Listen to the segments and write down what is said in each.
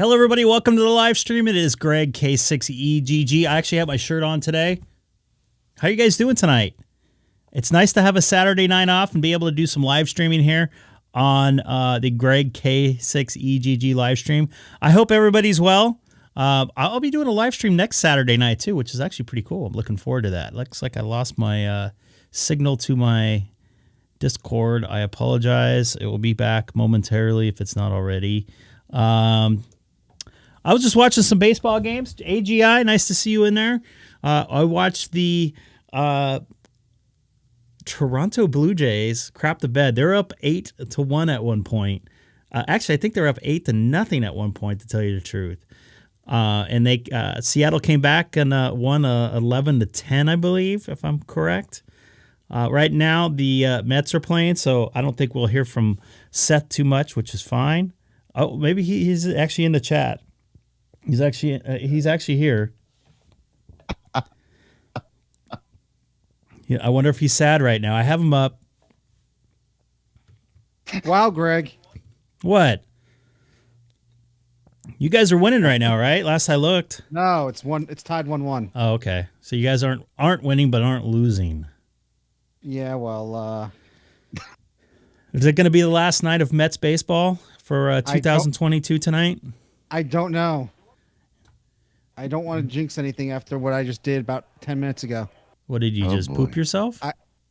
Hello, everybody. Welcome to the live stream. It is Greg, K6EGG. I actually have my shirt on today. How are you guys doing tonight? It's nice to have a Saturday night off and be able to do some live streaming here on the Greg K6EGG live stream. I hope everybody's well. I'll be doing a live stream next Saturday night, too, which is actually pretty cool. I'm looking forward to that. Looks like I lost my signal to my Discord. I apologize. It will be back momentarily if it's not already. I was just watching some baseball games. AGI, nice to see you in there. I watched the Toronto Blue Jays crap the bed. They're up 8-1 at one point. Actually, I think they're up 8-0 at one point, to tell you the truth. And they Seattle came back and won 11-10, I believe, if I'm correct. Right now, the Mets are playing, so I don't think we'll hear from Seth too much, which is fine. Oh, maybe he's actually in the chat. He's actually here. Yeah, I wonder if he's sad right now. I have him up. Wow, Greg. What? You guys are winning right now, right? Last I looked. No, it's tied 1-1. Oh, okay. So you guys aren't winning but aren't losing. Yeah, well, is it going to be the last night of Mets baseball for 2022 tonight? I don't know. I don't want to jinx anything after what I just did about 10 minutes ago. What did you just poop yourself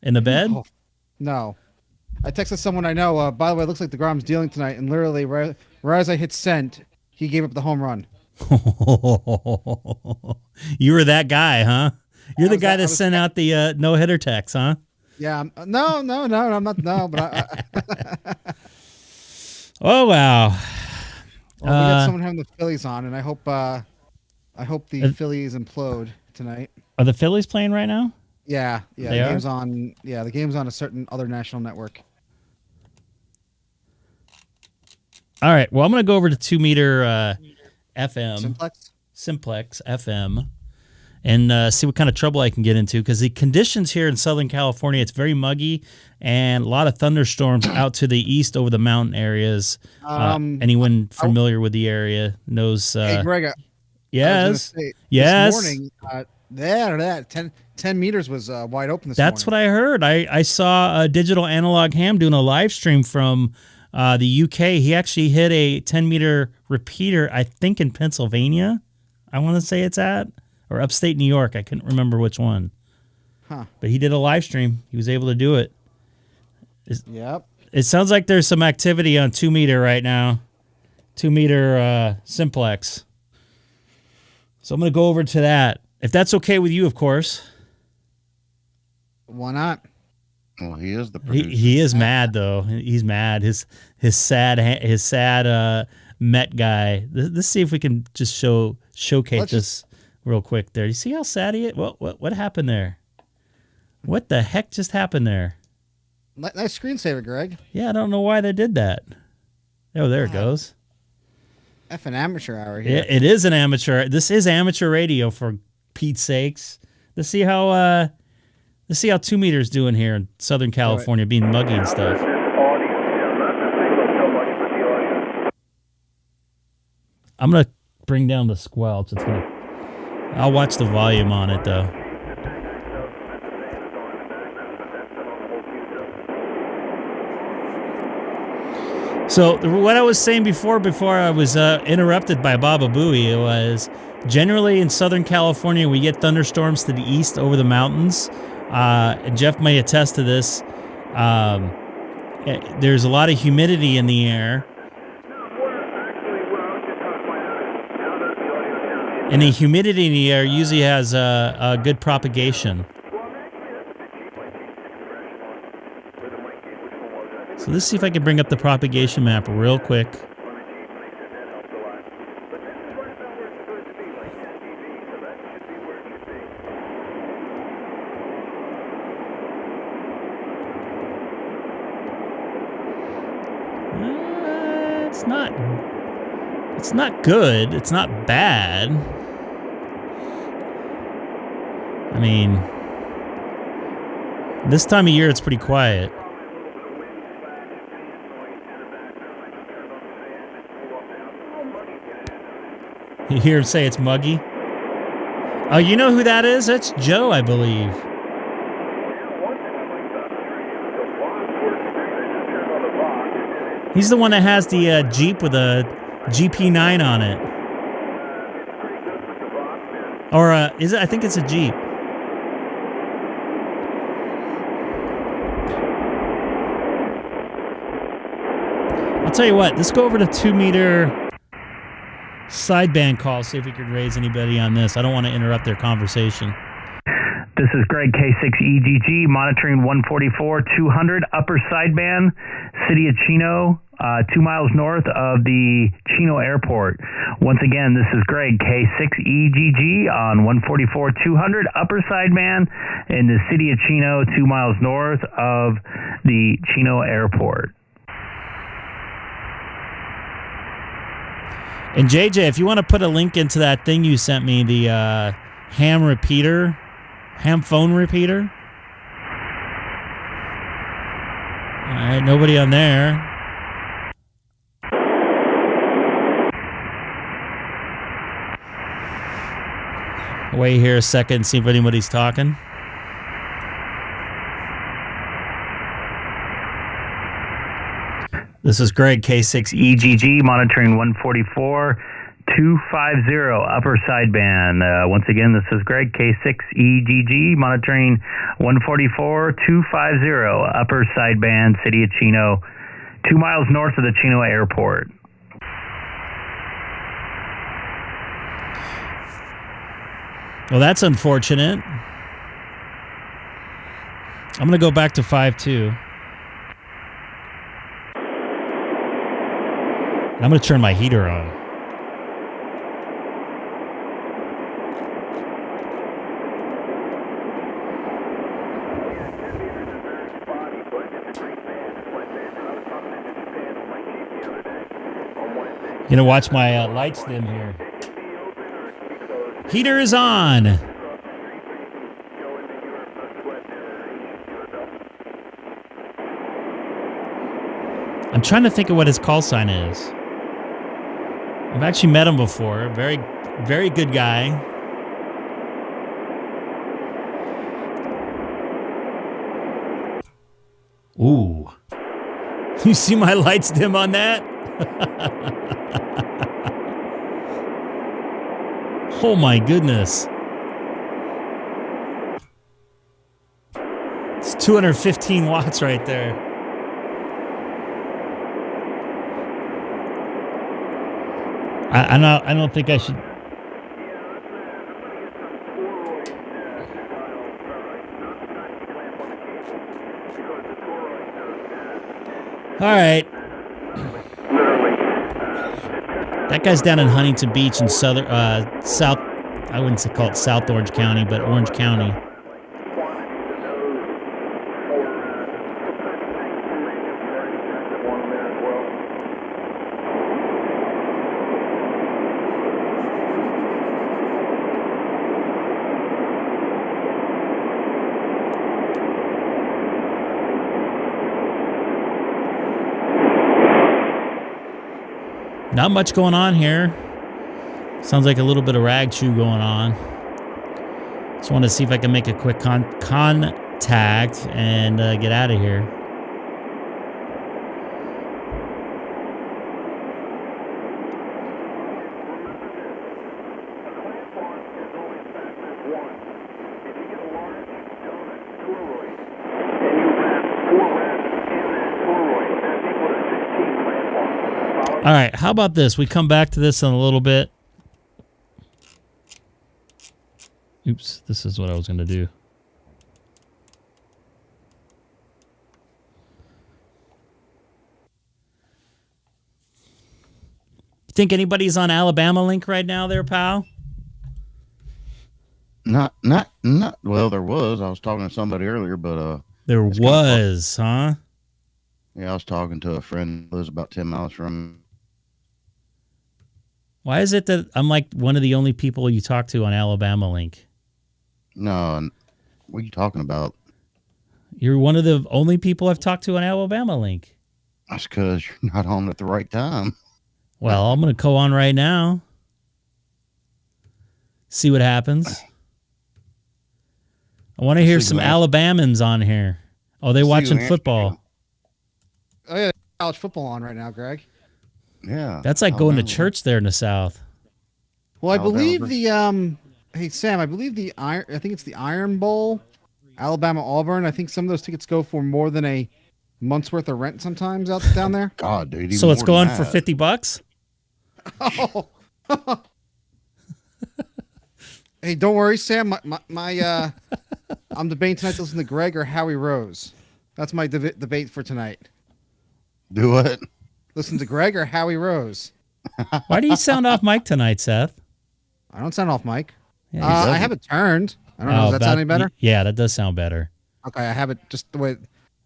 in the bed? No. I texted someone I know, by the way, it looks like DeGrom's dealing tonight, and literally right as I hit send, he gave up the home run. You were that guy, huh? You're the guy that sent out the no-hitter text, huh? Yeah. No, I'm not. No, but Oh, wow. Well, we got someone having the Phillies on, and I hope the Phillies implode tonight. Are the Phillies playing right now? Yeah. They the are? game's on. Yeah, the game's on a certain other national network. All right. Well, I'm going to go over to 2 meter FM. Simplex FM. And see what kind of trouble I can get into, because the conditions here in Southern California, it's very muggy and a lot of thunderstorms out to the east over the mountain arears. Anyone familiar with the area knows. Hey, Greg. Yes. This morning, 10 meters was wide open this morning. That's what I heard. I saw a Digital Analog Ham doing a live stream from the UK. He actually hit a 10-meter repeater, I think, in Pennsylvania. I want to say it's at. Or upstate New York. I couldn't remember which one. Huh. But he did a live stream. He was able to do it. Yep. It sounds like there's some activity on 2 meter right now. 2 meter simplex. So I'm going to go over to that. If that's okay with you, of course. Why not? Well, he is the producer. He is mad, though. He's mad. His sad Met guy. Let's see if we can just showcase this real quick there. You see how sad he is? What happened there? What the heck just happened there? Nice screensaver, Greg. Yeah, I don't know why they did that. Oh, there it goes. An amateur hour here. Yeah, it is an amateur. This is amateur radio, for Pete's sakes. Let's see how 2 meters doing here in Southern California, being muggy and stuff. I'm gonna bring down the squelch. I'll watch the volume on it, though. So what I was saying before I was interrupted by Baba Booey, it was generally in Southern California, we get thunderstorms to the east over the mountains. And Jeff may attest to this. There's a lot of humidity in the air. And the humidity in the air usually has a good propagation. So let's see if I can bring up the propagation map real quick. It's not good. It's not bad. I mean, this time of year it's pretty quiet. You hear him say it's muggy? Oh, you know who that is? That's Joe, I believe. He's the one that has the Jeep with a GP9 on it. Or is it? I think it's a Jeep. I'll tell you what, let's go over to 2-meter sideband call, see if we can raise anybody on this. I don't want to interrupt their conversation. This is Greg, K6EGG, monitoring 144-200 upper sideband, city of Chino, 2 miles north of the Chino airport. Once again, this is Greg, K6EGG on 144-200 upper sideband in the city of Chino, 2 miles north of the Chino airport. And JJ, if you want to put a link into that thing you sent me, the ham phone repeater. All right, nobody on there. Wait here a second, see if anybody's talking. This is Greg, K6EGG, monitoring 144-250 upper sideband. Once again, this is Greg, K6EGG, monitoring 144-250 upper sideband, city of Chino, 2 miles north of the Chino airport. Well, that's unfortunate. I'm going to go back to 5.2. I'm going to turn my heater on. You know, watch my lights dim here. Heater is on. I'm trying to think of what his call sign is. I've actually met him before. Very, very good guy. Ooh. You see my lights dim on that? Oh my goodness. It's 215 watts right there. I don't think I should. All right. That guy's down in Huntington Beach in South. I wouldn't call it South Orange County, but Orange County. Not much going on here. Sounds like a little bit of rag chew going on. Just want to see if I can make a quick contact and get out of here. All right, how about this? We come back to this in a little bit. Oops, this is what I was going to do. You think anybody's on Alabama Link right now there, pal? Not. Well, there was. I was talking to somebody earlier, but there was, huh? Yeah, I was talking to a friend who lives about 10 miles from me. Why is it that I'm like one of the only people you talk to on Alabama Link? No, what are you talking about? You're one of the only people I've talked to on Alabama Link. That's because you're not on at the right time. Well, I'm going to go on right now. See what happens. I want to hear some Alabamans on here. Oh, they watching football. Oh yeah, college football on right now, Greg. Yeah. That's like going to church there in the South. Well, I believe the hey Sam, I believe I think it's the Iron Bowl, Alabama Auburn. I think some of those tickets go for more than a month's worth of rent sometimes down there. God, dude. So it's going for $50? Oh. Hey, don't worry, Sam. My I'm debating tonight to listen to Greg or Howie Rose. That's my debate for tonight. Do what? Listen to Greg or Howie Rose. Why do you sound off mic tonight, Seth? I don't sound off mic. Yeah, I have it turned. I don't know. Does that sound any better? Yeah, that does sound better. Okay, I have it just the way.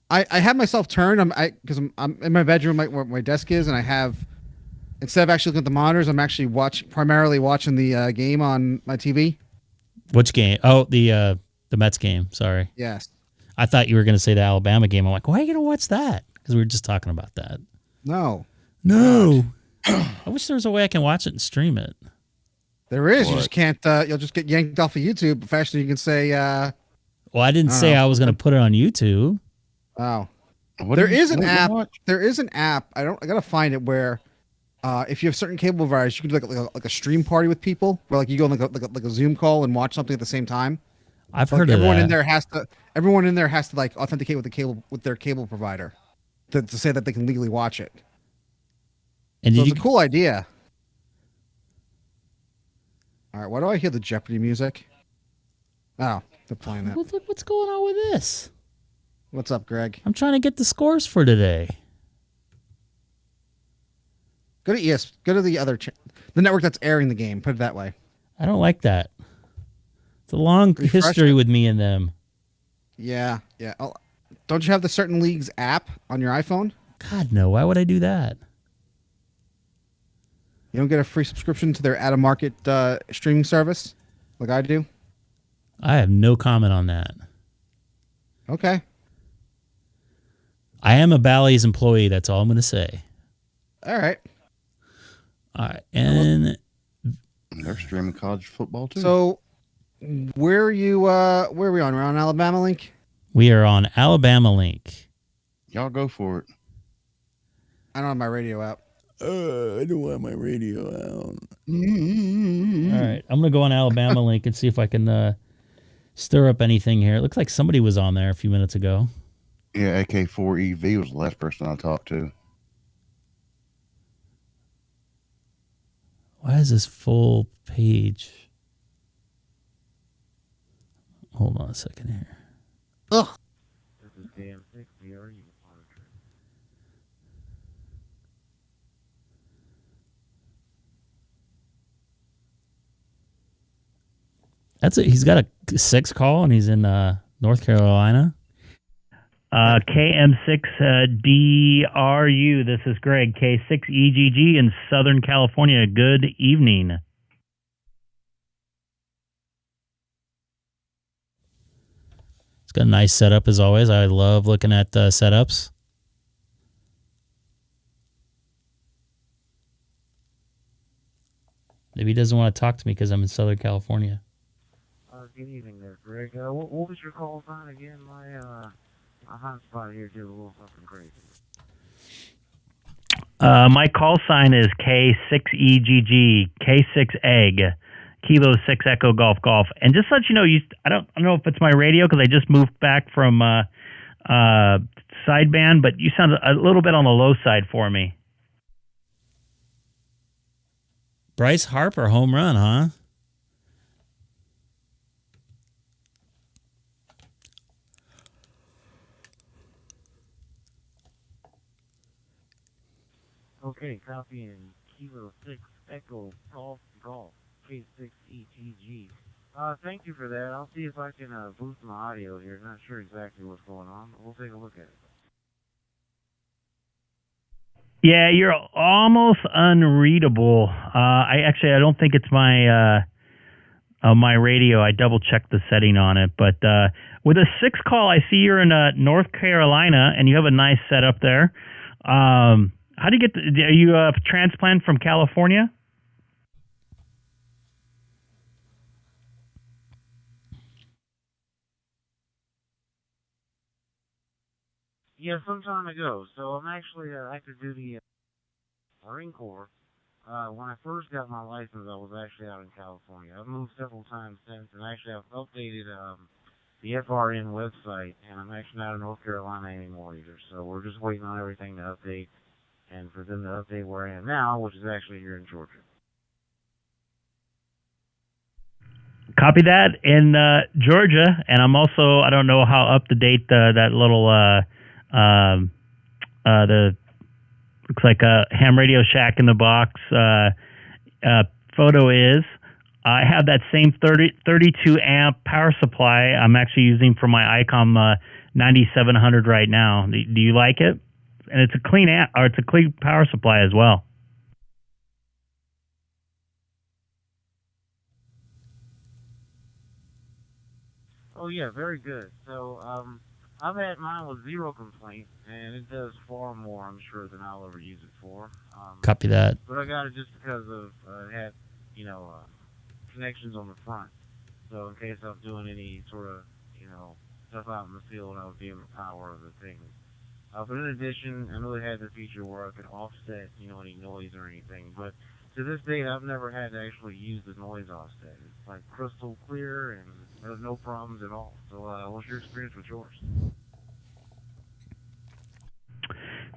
I have myself turned. Because I'm in my bedroom, where my desk is, and I have, instead of actually looking at the monitors, I'm actually primarily watching the game on my TV. Which game? Oh, the Mets game. Sorry. Yes. I thought you were going to say the Alabama game. I'm like, why are you going to watch that? Because we were just talking about that. No. I wish there was a way I can watch it and stream it. There is. What? You just can't. You'll just get yanked off of YouTube. Professionally, you can say. Well, I didn't say I was going to put it on YouTube. Oh. There is an app. There is an app. I gotta find it where, if you have certain cable providers, you can do like a stream party with people, where like you go on like a Zoom call and watch something at the same time. I've heard of that. Everyone in there has to like authenticate with their cable provider to say that they can legally watch it. And so it's a cool idea. All right, why do I hear the Jeopardy music? Oh, they're playing that. What's going on with this? What's up, Greg? I'm trying to get the scores for today. Go to the other the network that's airing the game. Put it that way. I don't like that. It's a long history with me and them. Yeah. Oh, don't you have the Certain Leagues app on your iPhone? God, no. Why would I do that? You don't get a free subscription to their out-of-market streaming service like I do? I have no comment on that. Okay. I am a Bally's employee. That's all I'm going to say. All right. And they're streaming college football, too. So, where are we on? We're on Alabama Link? We are on Alabama Link. Y'all go for it. I don't have my radio out. I don't want my radio out. All right. I'm going to go on Alabama Link and see if I can stir up anything here. It looks like somebody was on there a few minutes ago. Yeah, AK4EV was the last person I talked to. Why is this full page? Hold on a second here. Ugh. This is KM6. Are you monitoring? That's it. He's got a 6 call and he's in North Carolina. KM6DRU. This is Greg, K6EGG in Southern California. Good evening. It's got a nice setup as always. I love looking at setups. Maybe he doesn't want to talk to me because I'm in Southern California. Good evening there, Greg. What was your call sign again? My hotspot here did a little something crazy. My call sign is K6EGG, K6EGG, Kilo 6 Echo Golf Golf. And just to let you know, I don't know if it's my radio because I just moved back from sideband, but you sound a little bit on the low side for me. Bryce Harper, home run, huh? Okay, copying Kilo 6 Echo Golf Golf, K6EGG. Thank you for that. I'll see if I can boost my audio here. Not sure exactly what's going on, but we'll take a look at it. Yeah, you're almost unreadable. I don't think it's my my radio. I double checked the setting on it, but with a 6 call, I see you're in North Carolina and you have a nice setup there. How do you get? Are you a transplant from California? Yeah, some time ago. So I'm actually active duty Marine Corps. When I first got my license, I was actually out in California. I've moved several times since, and actually I've updated the FRN website, and I'm actually not in North Carolina anymore either. So we're just waiting on everything to update, and for them to update where I am now, which is actually here in Georgia. Copy that in Georgia, and I'm also, I don't know how up to date that little the looks like a ham radio shack in the box photo is. I have that same 32 amp power supply I'm actually using for my Icom 9700 right now. Do you like it? And it's a clean amp, or it's a clean power supply as well. Oh yeah, very good. So I've had mine with zero complaints, and it does far more, I'm sure, than I'll ever use it for. Copy that. But I got it just because of it had, connections on the front. So in case I'm doing any sort of, stuff out in the field, I would be able to power the things. But in addition, I know it had the feature where I could offset, any noise or anything. But to this date, I've never had to actually use the noise offset. It's like crystal clear, and there's no problems at all. So what's your experience with yours?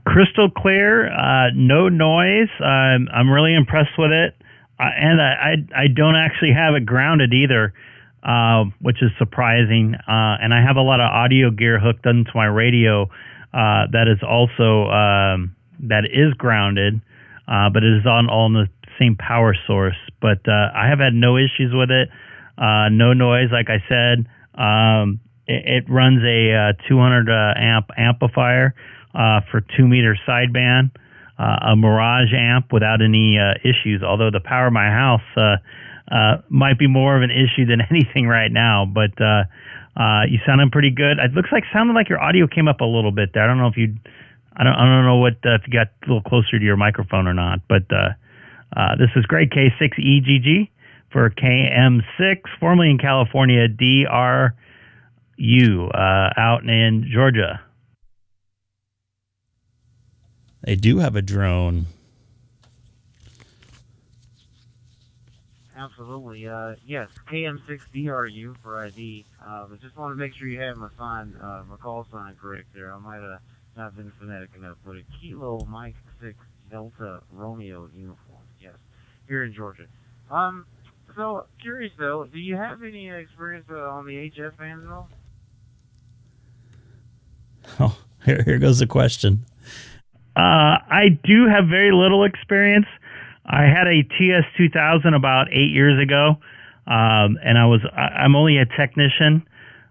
Crystal clear, no noise. I'm really impressed with it, and I don't actually have it grounded either, which is surprising. And I have a lot of audio gear hooked into my radio that is also that is grounded, but it is all in the same power source. But I have had no issues with it. No noise, like I said. It runs a 200 amp amplifier for 2-meter sideband, a Mirage amp without any issues, although the power of my house might be more of an issue than anything right now. But you sounded pretty good. It sounded like your audio came up a little bit there. I don't know if I don't know what if you got a little closer to your microphone or not. But this is Greg K6EGG for KM6, formerly in California, DRU, out in Georgia. They do have a drone. Absolutely. Yes, KM6DRU for ID. But just want to make sure you have my call sign correct there. I might have not been phonetic enough, but a Kilo Mike 6 Delta Romeo uniform. Yes, here in Georgia. So curious though, do you have any experience on the HF bands at all? Oh, here goes the question. I do have very little experience. I had a TS2000 about 8 years ago, and I'm only a technician,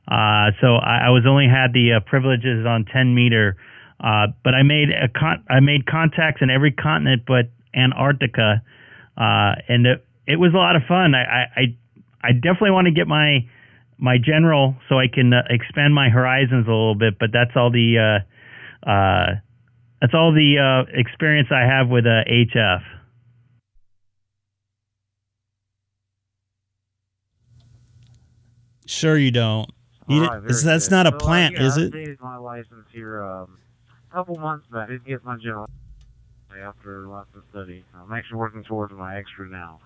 so I only had the privileges on 10 meter. But I made contacts in every continent but Antarctica, and it was a lot of fun. I definitely want to get my general so I can expand my horizons a little bit, but that's all the experience I have with HF. Sure, you don't. That's not a plant, is it? I updated my license here a couple months back. I did get my general after lots of study. I'm actually working towards my extra now.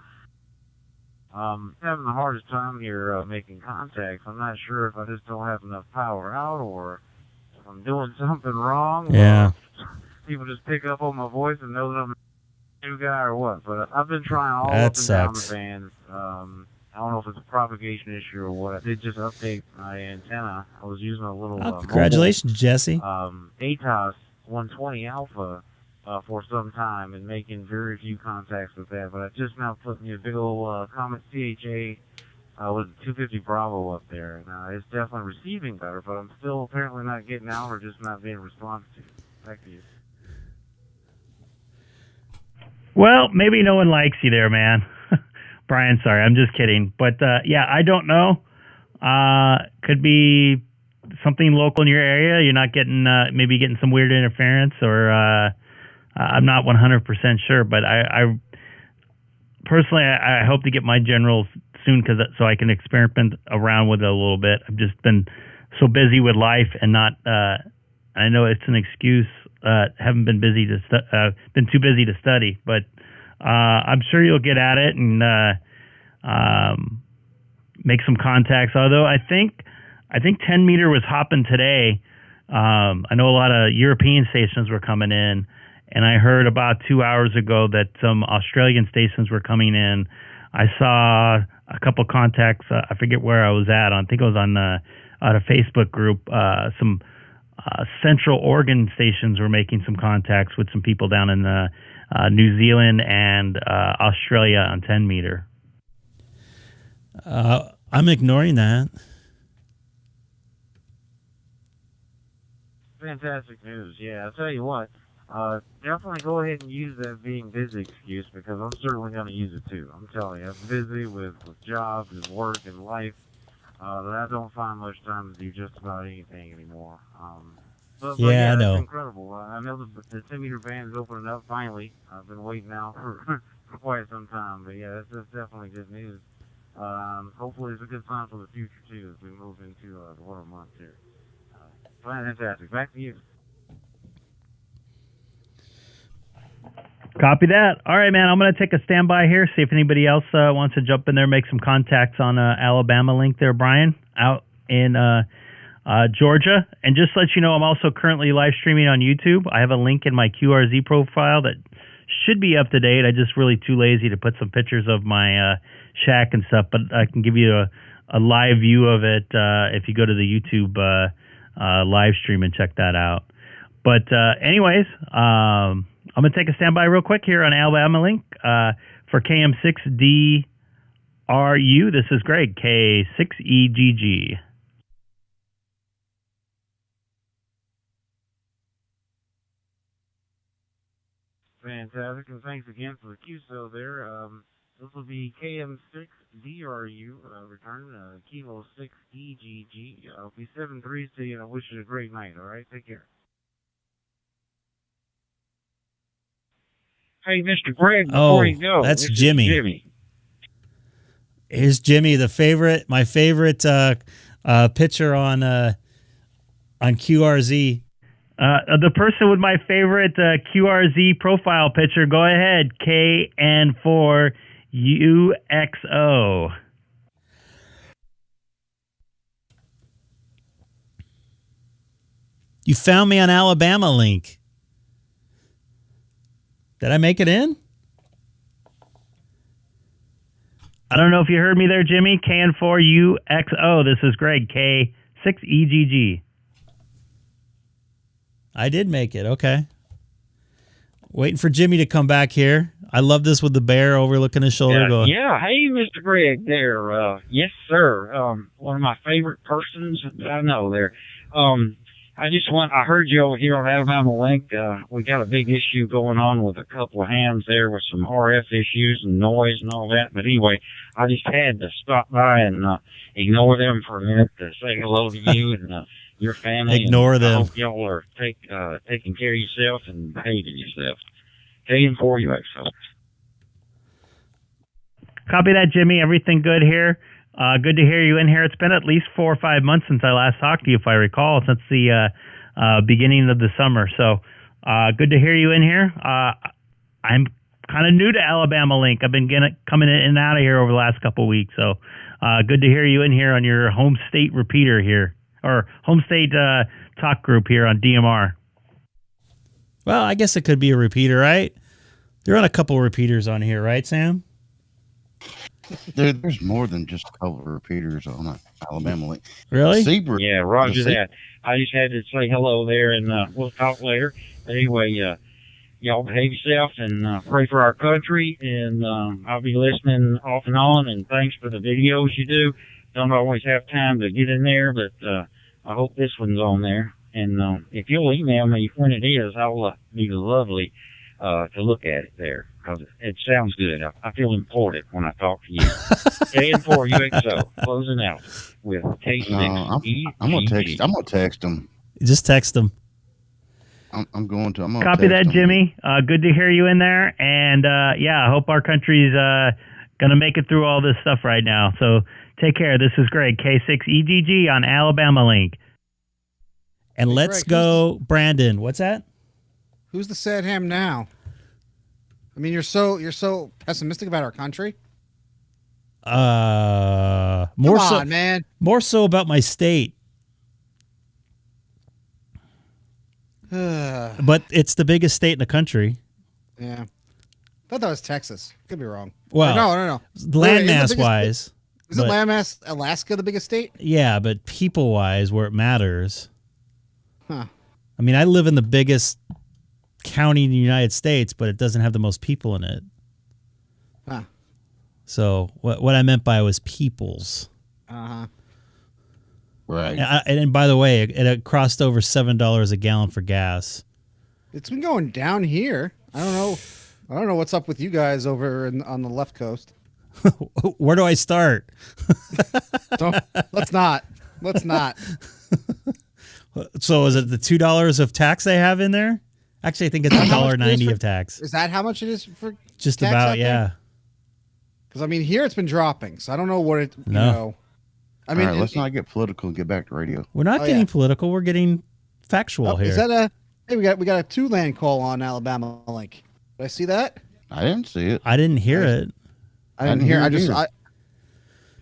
Having the hardest time here making contacts. I'm not sure if I just don't have enough power out or if I'm doing something wrong. Yeah. People just pick up on my voice and know that I'm a new guy or what. But I've been trying all That up and down the sucks. bands. I don't know if it's a propagation issue or what. I did just update my antenna. I was using a little Congratulations, Jesse. ATOS 120 Alpha for some time and making very few contacts with that. But I just now put me a big old Comet CHA with 250 Bravo up there. Now it's definitely receiving better, but I'm still apparently not getting out or just not being responsive to. Back to you. Well, maybe no one likes you there, man. Brian, sorry, I'm just kidding. But yeah, I don't know. Could be something local in your area. You're not getting maybe getting some weird interference, or I'm not 100% sure. But I personally, I hope to get my generals soon so I can experiment around with it a little bit. I've just been so busy with life and not I know it's an excuse. Haven't been busy been too busy to study, but I'm sure you'll get at it and make some contacts. Although I think 10 meter was hopping today. I know a lot of European stations were coming in, and I heard about 2 hours ago that some Australian stations were coming in. I saw a couple contacts. I forget where I was at. I think it was on a Facebook group. Some Central Oregon stations were making some contacts with some people down in New Zealand and Australia on 10 meter. I'm ignoring that. Fantastic news. Yeah, I'll tell you what. Definitely go ahead and use that being busy excuse, because I'm certainly going to use it too. I'm telling you, I'm busy with jobs and work and life that I don't find much time to do just about anything anymore. But Yeah, I know. It's incredible. I know the 10 meter band is opening up finally. I've been waiting now for quite some time, but yeah, that's definitely good news. Hopefully it's a good sign for the future too as we move into the winter months here. Fantastic. Back to you. Copy that. All right, man. I'm going to take a standby here, see if anybody else wants to jump in there, make some contacts on Alabama link there, Brian, out in Georgia. And just to let you know, I'm also currently live streaming on YouTube. I have a link in my QRZ profile that should be up to date. I'm just really too lazy to put some pictures of my shack and stuff, but I can give you a live view of it if you go to the YouTube live stream and check that out. But anyways, I'm going to take a standby real quick here on Alabama Link for KM6DRU. This is Greg, K6EGG. Fantastic, and thanks again for the QSO there. This will be KM6DRU, return Kilo 6EGG. I'll be 7-3 to you, and I wish you a great night, all right? Take care. Hey, Mr. Greg, before you go, that's this is Jimmy. Jimmy. Here's Jimmy, my favorite pitcher on QRZ. The person with my favorite QRZ profile picture, go ahead, KN4UXO. You found me on Alabama Link. Did I make it in? I don't know if you heard me there, Jimmy. KN4UXO. This is Greg, K6EGG. I did make it. Okay. Waiting for Jimmy to come back here. I love this with the bear overlooking his shoulder. Going, yeah. Hey, Mr. Greg there. Yes, sir. One of my favorite persons I know there. I heard you over here on Alabama Link. We got a big issue going on with a couple of hams there with some RF issues and noise and all that. But anyway, I just had to stop by and ignore them for a minute to say hello to you and your family. Ignore them. I hope y'all are taking care of yourself and behaving yourself. KN4UXO. Copy that, Jimmy. Everything good here? Good to hear you in here. It's been at least 4 or 5 months since I last talked to you, if I recall, since the beginning of the summer. So good to hear you in here. I'm kind of new to Alabama Link. I've been coming in and out of here over the last couple of weeks. So good to hear you in here on your home state repeater here, or home state talk group here on DMR. well, I guess it could be a repeater, right? There are a couple repeaters on here, right, Sam? There's more than just a couple of repeaters on Alabama Link. Really? Zebra. Yeah, roger that. I just had to say hello there, and we'll talk later. But anyway, y'all behave yourself and pray for our country. And I'll be listening off and on. And thanks for the videos you do. Don't always have time to get in there, but I hope this one's on there. And if you'll email me when it is, I'll be lovely to look at it there, because it sounds good. I feel important when I talk to you. KN4UXO, closing out with K6EGG. I'm gonna text them. Just text them. I'm going to. Copy that, Jimmy. Good to hear you in there. And yeah, I hope our country's gonna make it through all this stuff right now. So take care. This is Greg, K6EGG on Alabama Link. And Hey, let's Greg, go, Brandon. What's that? Who's the sad ham now? I mean, you're so pessimistic about our country. More Come so, on, man. more so about my state. Yeah. But it's the biggest state in the country. I thought that was Texas. Could be wrong. Well, no. landmass wise. Isn't landmass Alaska the biggest state? Yeah, but people wise, where it matters. Huh. I mean, I live in the biggest county in the United States, but it doesn't have the most people in it. Huh. So what I meant by was peoples. Uh-huh. Right. And by the way, it crossed over $7 a gallon for gas. It's been going down here. I don't know what's up with you guys over on the left coast. Where do I start? Let's not. So is it the $2 of tax they have in there? Actually, I think it's $1.90 of tax. Is that how much it is for? Just tax about, out yeah. there? Because I mean, here it's been dropping, so I don't know what it. You No. know, I mean, All right, let's not get political and get back to radio. We're not Oh, getting yeah. political. We're getting factual here. Is that a? Hey, we got a 2-land call on Alabama link. Did I see that? I didn't see it. I didn't hear it. I didn't hear. hear I it just. either.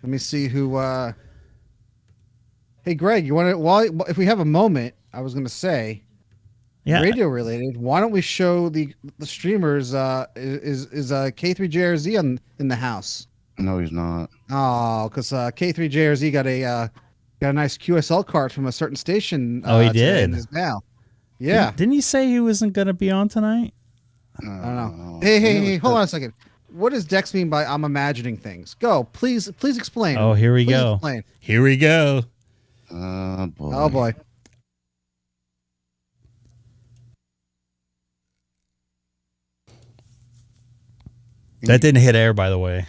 Let me see who. Hey, Greg, you want to? If we have a moment, I was going to say, Yeah. radio related. Why don't we show the streamers? Is K3JRZ in the house? No, he's not. Oh, because K3JRZ got a nice QSL card from a certain station. Oh, he today in did? his mail. Yeah. Didn't he say he wasn't going to be on tonight? I don't know. Hey, hold on a second. What does Dex mean by I'm imagining things? Go, please explain. Oh, here we Please go. explain. Here we go. Boy. Oh boy. That didn't hit air, by the way.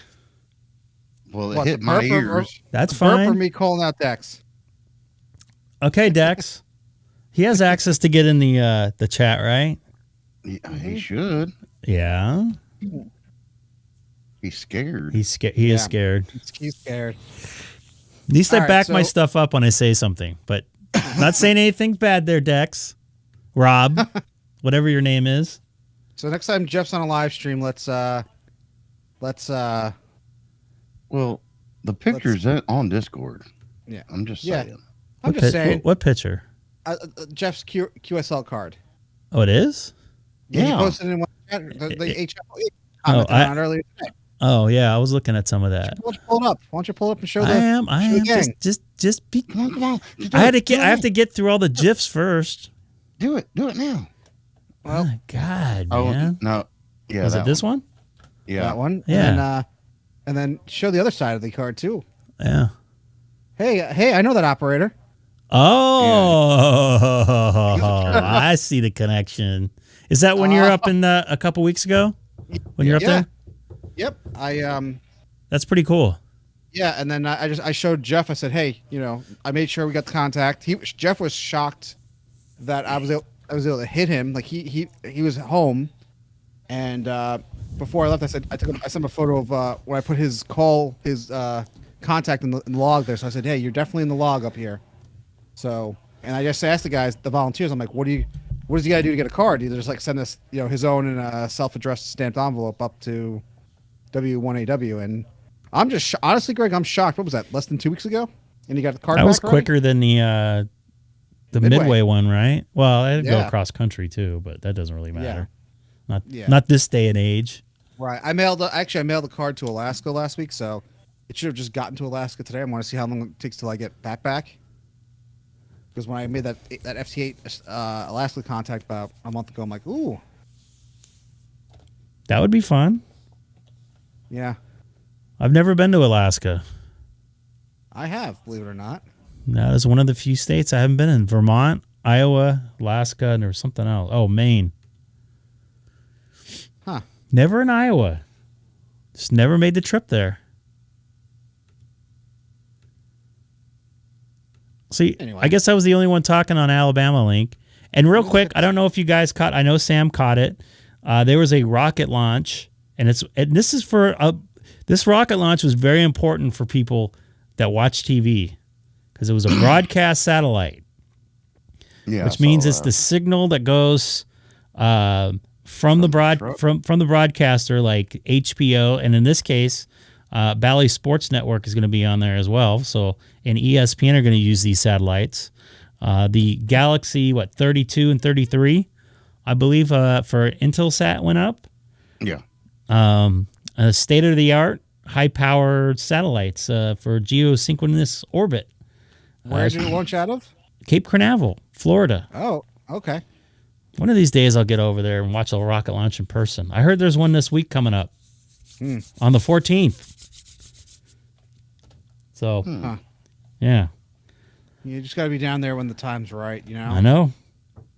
Well, it What, hit the my burp or- ears. That's Burp or fine. me calling out Dex? Okay, Dex. He has access to get in the chat, right? Yeah, he should. Yeah. He's scared. He's scared. He is Yeah. scared. He's scared. At least I All right, back my so- stuff up when I say something, but not saying anything bad there, Dex. Rob, whatever your name is. So next time Jeff's on a live stream, let's Well, the picture's on Discord. Yeah. I'm just Yeah. saying. I'm just saying What picture? Jeff's QSL card. Oh, it is? Yeah. He Yeah. posted it in one chat, the HFO Oh, commented on it earlier today. Oh, yeah. I was looking at some of that. Why don't you pull it up? Why don't you pull it up and show I the am. show the gang? Just be. Come on. Just do I had it. to get. Do I have it. to get through all the gifs first. Do it now. Well, Oh, God, Oh, man. no. Yeah, Was it that this one? Yeah. that one. Yeah. And then show the other side of the card too. Yeah. Hey, I know that operator. Oh, I see the connection. Is that when you're up in a couple weeks ago? When you're up Yeah. there? Yep. That's pretty cool. Yeah, and then I showed Jeff. I said, hey, I made sure we got the contact. Jeff was shocked that I was able to hit him. Like he was home, and before I left, I said I sent him a photo of when I put his contact in the log there. So I said, hey, you're definitely in the log up here. So, and I just asked the volunteers. I'm like, what does he got to do to get a card? Either just like send us his own in a self-addressed stamped envelope up to W1AW, and I'm just honestly, Greg, I'm shocked. What was that? Less than 2 weeks ago, and you got the card. That was back already? quicker than the Midway. Midway one, right? Well, I had to go Yeah. across country too, but that doesn't really matter. Yeah. Not this day and age. Right. I mailed the card to Alaska last week, so it should have just gotten to Alaska today. I want to see how long it takes till I get back. Because when I made that FT8 Alaska contact about a month ago, I'm like, ooh, That would be fun. yeah, I've never been to Alaska. I have, believe it or not. That is one of the few states I haven't been in. Vermont, Iowa, Alaska, and there was something else. Oh, Maine. Huh. Never in Iowa. Just never made the trip there. See, Anyway. I guess I was the only one talking on Alabama Link. And real quick, I don't know if you guys caught. I know Sam caught it. There was a rocket launch, and this is for this rocket launch was very important for people that watch TV because it was a broadcast satellite. Yeah, which I means saw it's that. the signal that goes from the broadcaster, like HBO, and in this case, Bally Sports Network is going to be on there as well. So, and ESPN are going to use these satellites. The Galaxy 32 and 33, I believe, for Intelsat went up. Yeah. State of the art, high powered satellites for geosynchronous orbit. Where did it launch out of? Cape Canaveral, Florida. Oh, okay. One of these days I'll get over there and watch a rocket launch in person. I heard there's one this week coming up on the 14th. So, yeah. You just got to be down there when the time's right, you know? I know.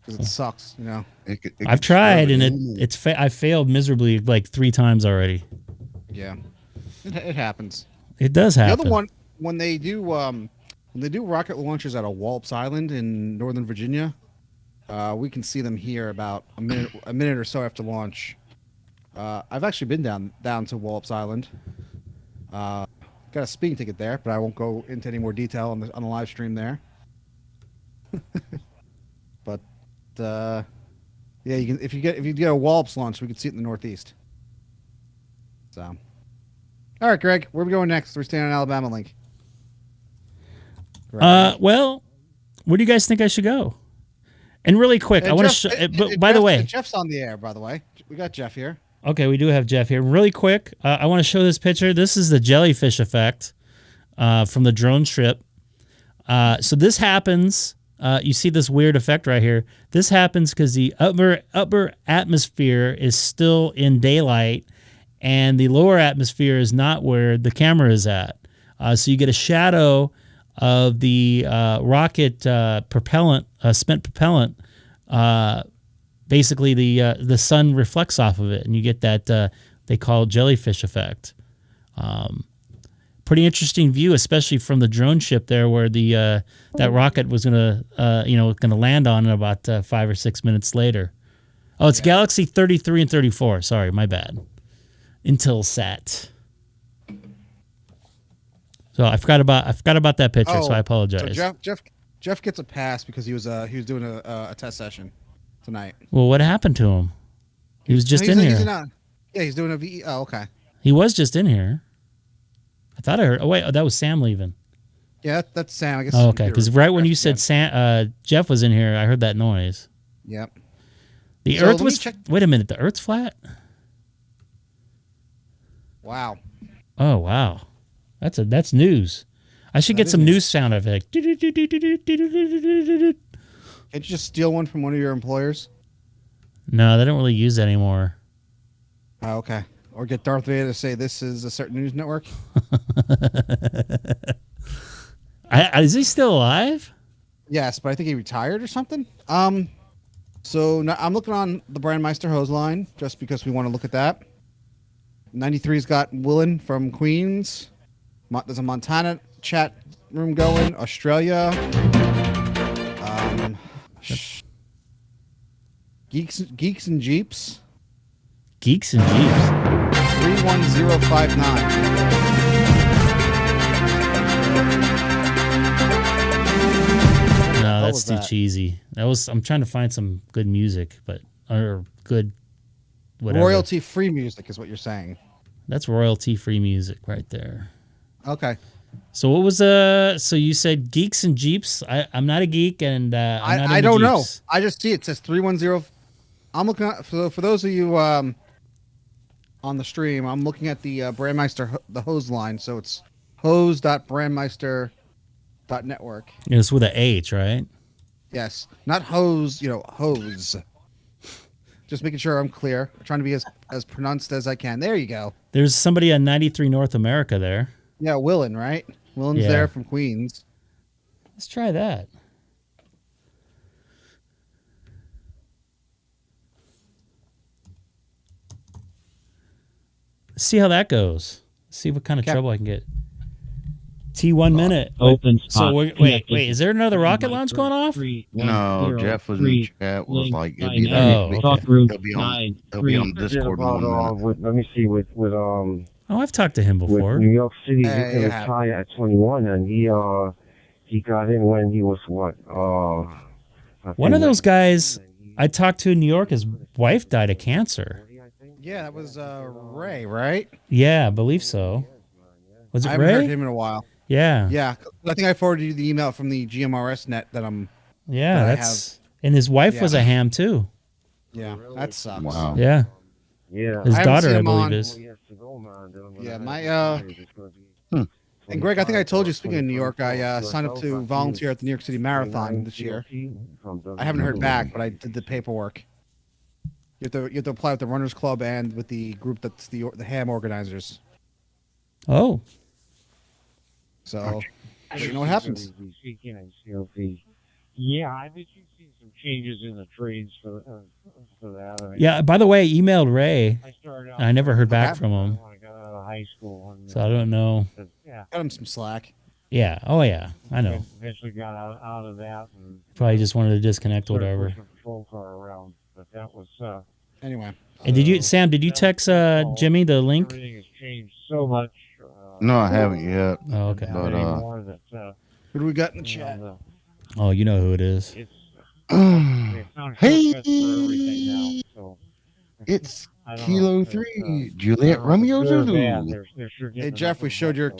Because it sucks, you know? I've tried, and I've failed miserably like 3 times already. Yeah. It happens. It does happen. The other one, when they do rocket launches at a Wallops Island in Northern Virginia, we can see them here about a minute or so after launch. I've actually been down to Wallops Island. Got a speeding ticket there, but I won't go into any more detail on the live stream there. But yeah, you can if you get a Wallops launch, we can see it in the Northeast. So, all right, Greg, where are we going next? We're staying on Alabama Link. Well, where do you guys think I should go? And really quick, I want to show. But by the way, Jeff's on the air. By the way, we got Jeff here. Okay, we do have Jeff here. Really quick, I want to show this picture. This is the jellyfish effect from the drone strip. So this happens. You see this weird effect right here. This happens because the upper atmosphere is still in daylight, and the lower atmosphere is not where the camera is at. So you get a shadow of the rocket propellant, spent propellant. Basically, the sun reflects off of it, and you get that they call it jellyfish effect. Pretty interesting view, especially from the drone ship there, where the that rocket was gonna land on about 5 or 6 minutes later. Oh, it's Galaxy 33 and 34. Sorry, my bad. Intelsat. So I forgot about that picture, so I apologize. So Jeff gets a pass because he was doing a test session tonight. Well, what happened to him? He was just in here. He's doing a VE. Oh, okay. He was just in here. I thought I heard. Oh wait, that was Sam leaving. Yeah, that's Sam. I guess. Oh, okay, because right when you said Jeff was in here, I heard that noise. Yep. The Earth was. Wait a minute. The Earth's flat. Wow. Oh wow, that's news. I should get some news sound effect. Can't you just steal one from one of your employers? No, they don't really use that anymore. Oh, okay. Or get Darth Vader to say this is a certain news network. Is he still alive? Yes, but I think he retired or something. So now I'm looking on the Brandmeister hose line just because we want to look at that. 93's got Willen from Queens. There's a Montana chat room going. Australia. Geeks and Jeeps. Geeks and Jeeps. 31059. No, that's too cheesy. I'm trying to find some good music, or good whatever. Royalty free music is what you're saying. That's royalty free music right there. Okay. So what was so you said Geeks and Jeeps? I'm not a geek, and I don't Jeeps. know. I just see it says 310. I'm looking at for those of you on the stream. I'm looking at the Brandmeister the hose line. So it's hose.brandmeister.network. It's with an H, right? Yes, not hose. Hose. Just making sure I'm clear. I'm trying to be as pronounced as I can. There you go. There's somebody on 93 North America there. Yeah, Willen, right? Willen's there from Queens. Let's try that. Let's see how that goes. See what kind of trouble I can get. T1 minute. Open spot. So wait. Is there another rocket launch going off? No, Jeff was in the chat. Was like, he'll be on Discord. Let me see with I've talked to him before. With New York City, you can retire at 21, and he got in when he was One of those guys I talked to in New York, his wife died of cancer. Yeah, that was Ray, right? Yeah, I believe so. Was I it haven't heard Ray? him in a while. Yeah. Yeah, I think I forwarded you the email from the GMRS net that I'm. Yeah, that I that's and his wife was Yeah. a ham too. Yeah, that sucks. Wow. Yeah. Yeah. His I haven't daughter, seen I him believe, on- is. Yeah, my and Greg, I think I told you. Speaking of New York, I signed up to volunteer at the New York City Marathon this year. I haven't heard back, but I did the paperwork. You have to apply with the Runners Club and with the group that's the ham organizers. Oh. So you know what happens. Yeah, I think you've seen some changes in the trades for that. I mean, Yeah, by the way, I emailed Ray. I started out. I never heard back Okay. from him. When I got out of high school. And, So I don't know. Yeah. Got him some slack. Yeah. Oh, yeah. I know. Eventually got out of that. And Probably just wanted to disconnect, started whatever. pushing a patrol car around. But that was. Anyway, And did you, Sam, did you text Jimmy the link? Everything has changed so much. No, I haven't yet. Oh, okay. But anymore that, who do we got in the you chat? know, Oh, you know who it is. it's found shortcuts for everything now. So it's I don't Kilo know. 3, Juliet Romeo Good or Zulu. bad, they're sure Hey getting Jeff, enough we of showed your them.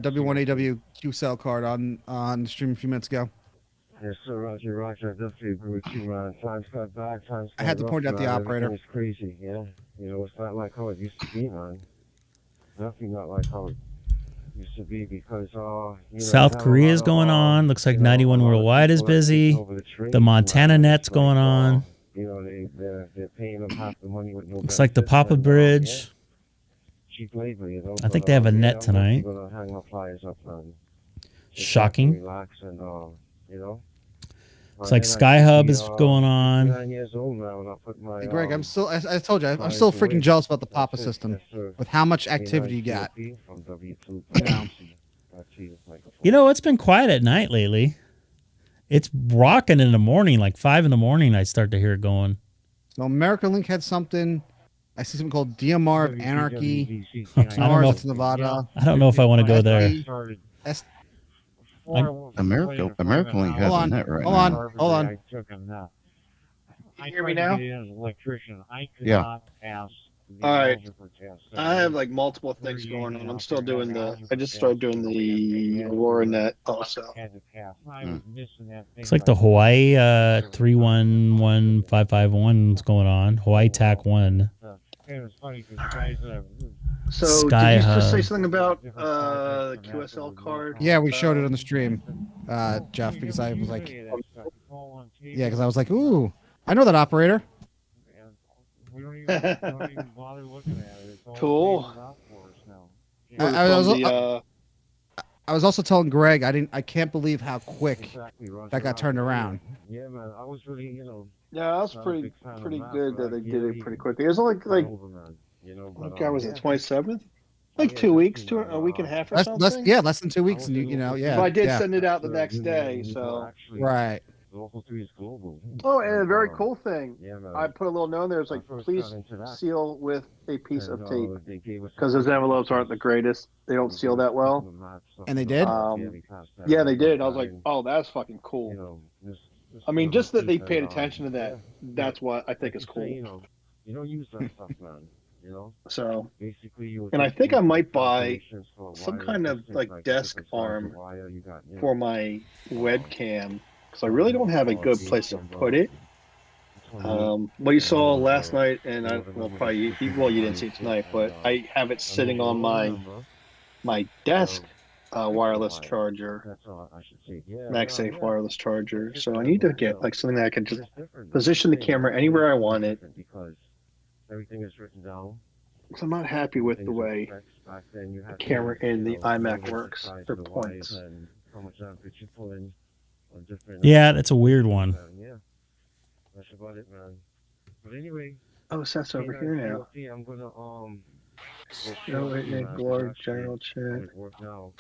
W1AW Q cell card on the stream a few minutes ago. Yes, sir, Roger. I definitely agree with you, man. Times got back, times I had to got point rough, out the man. operator. Everything's crazy, yeah. You know, it's not like how it used to be, man. Definitely not like how it used to be because, you know, South you have a Korea lot is of, going on. Looks like you know, 91 a lot of Worldwide is people that are taking busy. over the trade, The Montana man. net's It's going like, on. You know, they're paying them half the money with no Looks like the benefits Papa and, Bridge. cheap labor, you know. I think they have a net I'm tonight. definitely gonna hang my flyers up, man. Just Shocking. relax and, you know. Looks like Sky Hub is going on. 9 years old now, and I put my, Hey Greg, I'm still. I told you, I'm still freaking jealous about the Papa system with how much activity you got. You know. You know, it's been quiet at night lately. It's rocking in the morning, like 5 in the morning. I start to hear it going. So America Link had something. I see something called DMR of Anarchy. I don't know. Mars, Nevada. I don't know if I want to go there. America Link has Hold a on, net right hold now. on. I hear me now? As an electrician, I could Yeah. not pass the All right. algebra test. I have like multiple things going on. I'm still doing I just started doing the Aurora net also. Had to pass. I was missing that thing. It's like the Hawaii 311551 is going on. Hawaii TAC 1. It was funny because guys So Sky did you just say Hub. something about the QSL card? Yeah, we showed it on the stream, Jeff, because I was like, yeah, because I was like, ooh, I know that operator. We don't even bother looking at it. It's all Cool. faded out for us now. I was also telling Greg, I can't believe how quick Exactly, Roger. that got turned around. Yeah, man. I was really, you know, Yeah, that's not a pretty big fan of pretty that, good but that they I did really it pretty quickly. It was like over, man. You know, what but, guy was it? yeah. 27th? Like 2 weeks, a week and a half or Less, something. less than 2 weeks, and you know, yeah. But I did yeah. send it out the next day. So Right. Local 3 is global. oh, and a very cool thing. Yeah, man. I put a little note in there. It's like, I first please got into that. seal with a piece of tape They gave us because those envelopes aren't the greatest. They don't seal that well. And they did? Yeah, they did. I was like, oh, that's fucking cool. You know, I mean, just that they paid attention attention to that. That's what I think is cool. You know, you don't use that stuff, man. You know, So, basically, you. and I think I might buy some kind of like desk arm for my webcam because I really don't have a good place to put it. What you saw last night, and probably you didn't see it tonight, but I have it sitting on my desk wireless charger, That's all I should say. Yeah, MagSafe wireless charger. So I need to get like something that I can just position the camera anywhere I want it. Because everything is written down. Because I'm not happy with the way the camera in the iMac works for points. Yeah, that's a weird one. Yeah, that's about it, man. But anyway, Oh, Seth's over here now. I'm gonna No, wait, Nick, Lord, General Chat. Work now.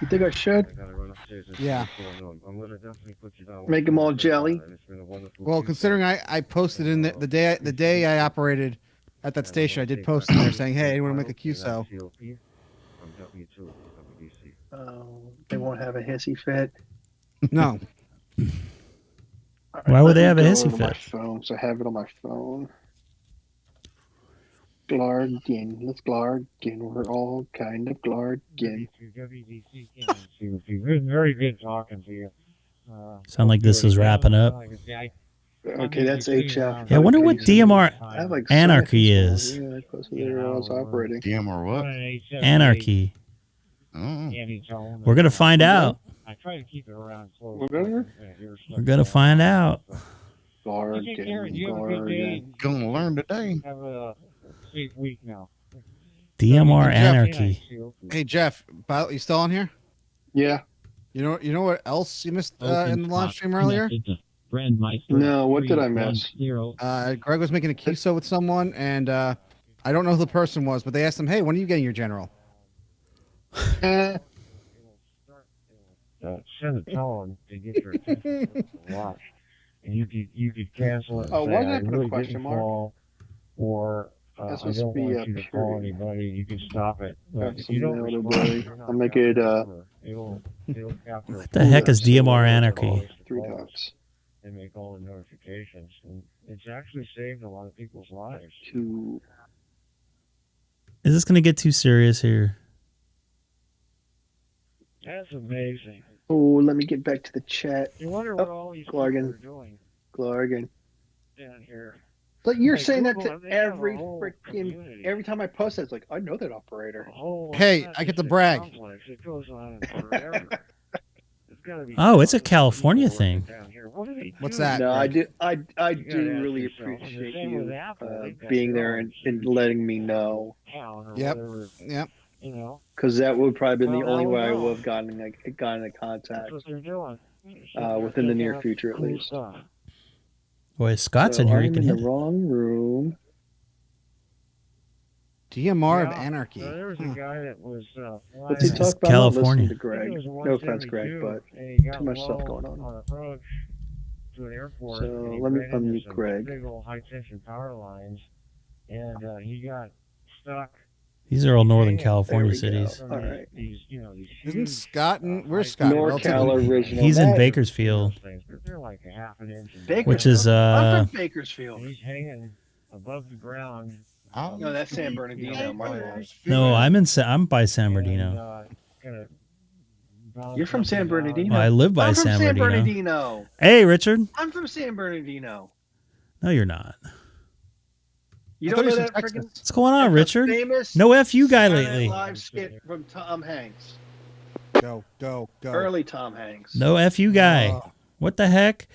You think I should I gotta run upstairs and Yeah. see what's going on. I'm gonna definitely put you down. make them all jelly? It's been a wonderful Well, few considering days. I posted in the day I operated at that station, I did post in there saying, hey, anyone make a Q cell? They won't have a hissy fit. No. Why would they have a Go hissy to my fit? phone, so I have it on my phone. Glargin. Let's Glargin. We're all kind of Glargin. WDC very good talking to you. Sound like this is wrapping up. Okay, that's HF. Yeah, I wonder what DMR I have like Anarchy is. Yeah, close to there I was operating. DMR what? Anarchy. Oh. We're gonna find out. I try to keep it around close. We're gonna find out. Glargin. Gonna learn today. Have a safe week now. DMR Hey, Jeff. Anarchy. Hey Jeff, you still on here? Yeah. You know what else you missed in the live stream earlier? No, what did I miss? Greg was making a QSO with someone, and I don't know who the person was, but they asked him, "Hey, when are you getting your general?" Send a tone to get your attention to watch, and you could cancel it. Oh, And why say, did I I put a really question didn't mark? call, or That's I don't supposed to be want a you to call period. anybody. You can stop it. But That's if you don't some respond, notability. you're not I'll make it it'll capture. What the heck is DMR Anarchy? 3 dots. And make all the notifications, and it's actually saved a lot of people's lives. 2. Is this gonna get too serious here? That's amazing. Oh, let me get back to the chat. You wonder what all these people Glargin. are doing Glargin. down here. But you're Hey, saying Google, that they to have a every whole freaking community. every time I post it, it's like I know that operator. Hey, I get to brag. It goes on forever. It's gotta be Oh, it's a California thing. down here. What are they What's doing? that? No, I do. I You gotta do ask really yourself. And the appreciate same with you Apple. They've got being their there own and letting me know, town or Yep. whatever, Yep. you know. because that would probably been the Well, only now we way I know. would have gotten in That's contact what they're doing. within the near Checking out future, at cool least. stuff. Boy, if Scott's So in here. He I'm can in the hit it. wrong room. DMR of Yeah. Anarchy. So there was a guy that was What's he It's talk about? I'm not California. listening to Greg. No offense, Greg, but too much stuff going on. Approach to an airport. So and he let me ran into unmute some Greg. Big old high tension power lines, and he got stuck. These are all Northern There California we go. cities. All right. These Isn't huge, Scott in? Where's Scott? NorCal Relatively- original. He's in That- Bakersfield, They're like a half an inch. in Bakersfield? which is I'm from Bakersfield. And he's hanging above the ground. No, that's San Bernardino. My bad. no. I'm by San Bernardino. You're from San Bernardino. Well, I live by I'm from San San Bernardino. Bernardino. Hey, Richard. I'm from San Bernardino. No, you're not. You I don't thought he know was that in freaking Texas. What's going on, Richard? famous No FU guy Saturday Night lately. Live skit from Tom Hanks. Go. Early Tom Hanks. No FU guy. Oh. What the heck?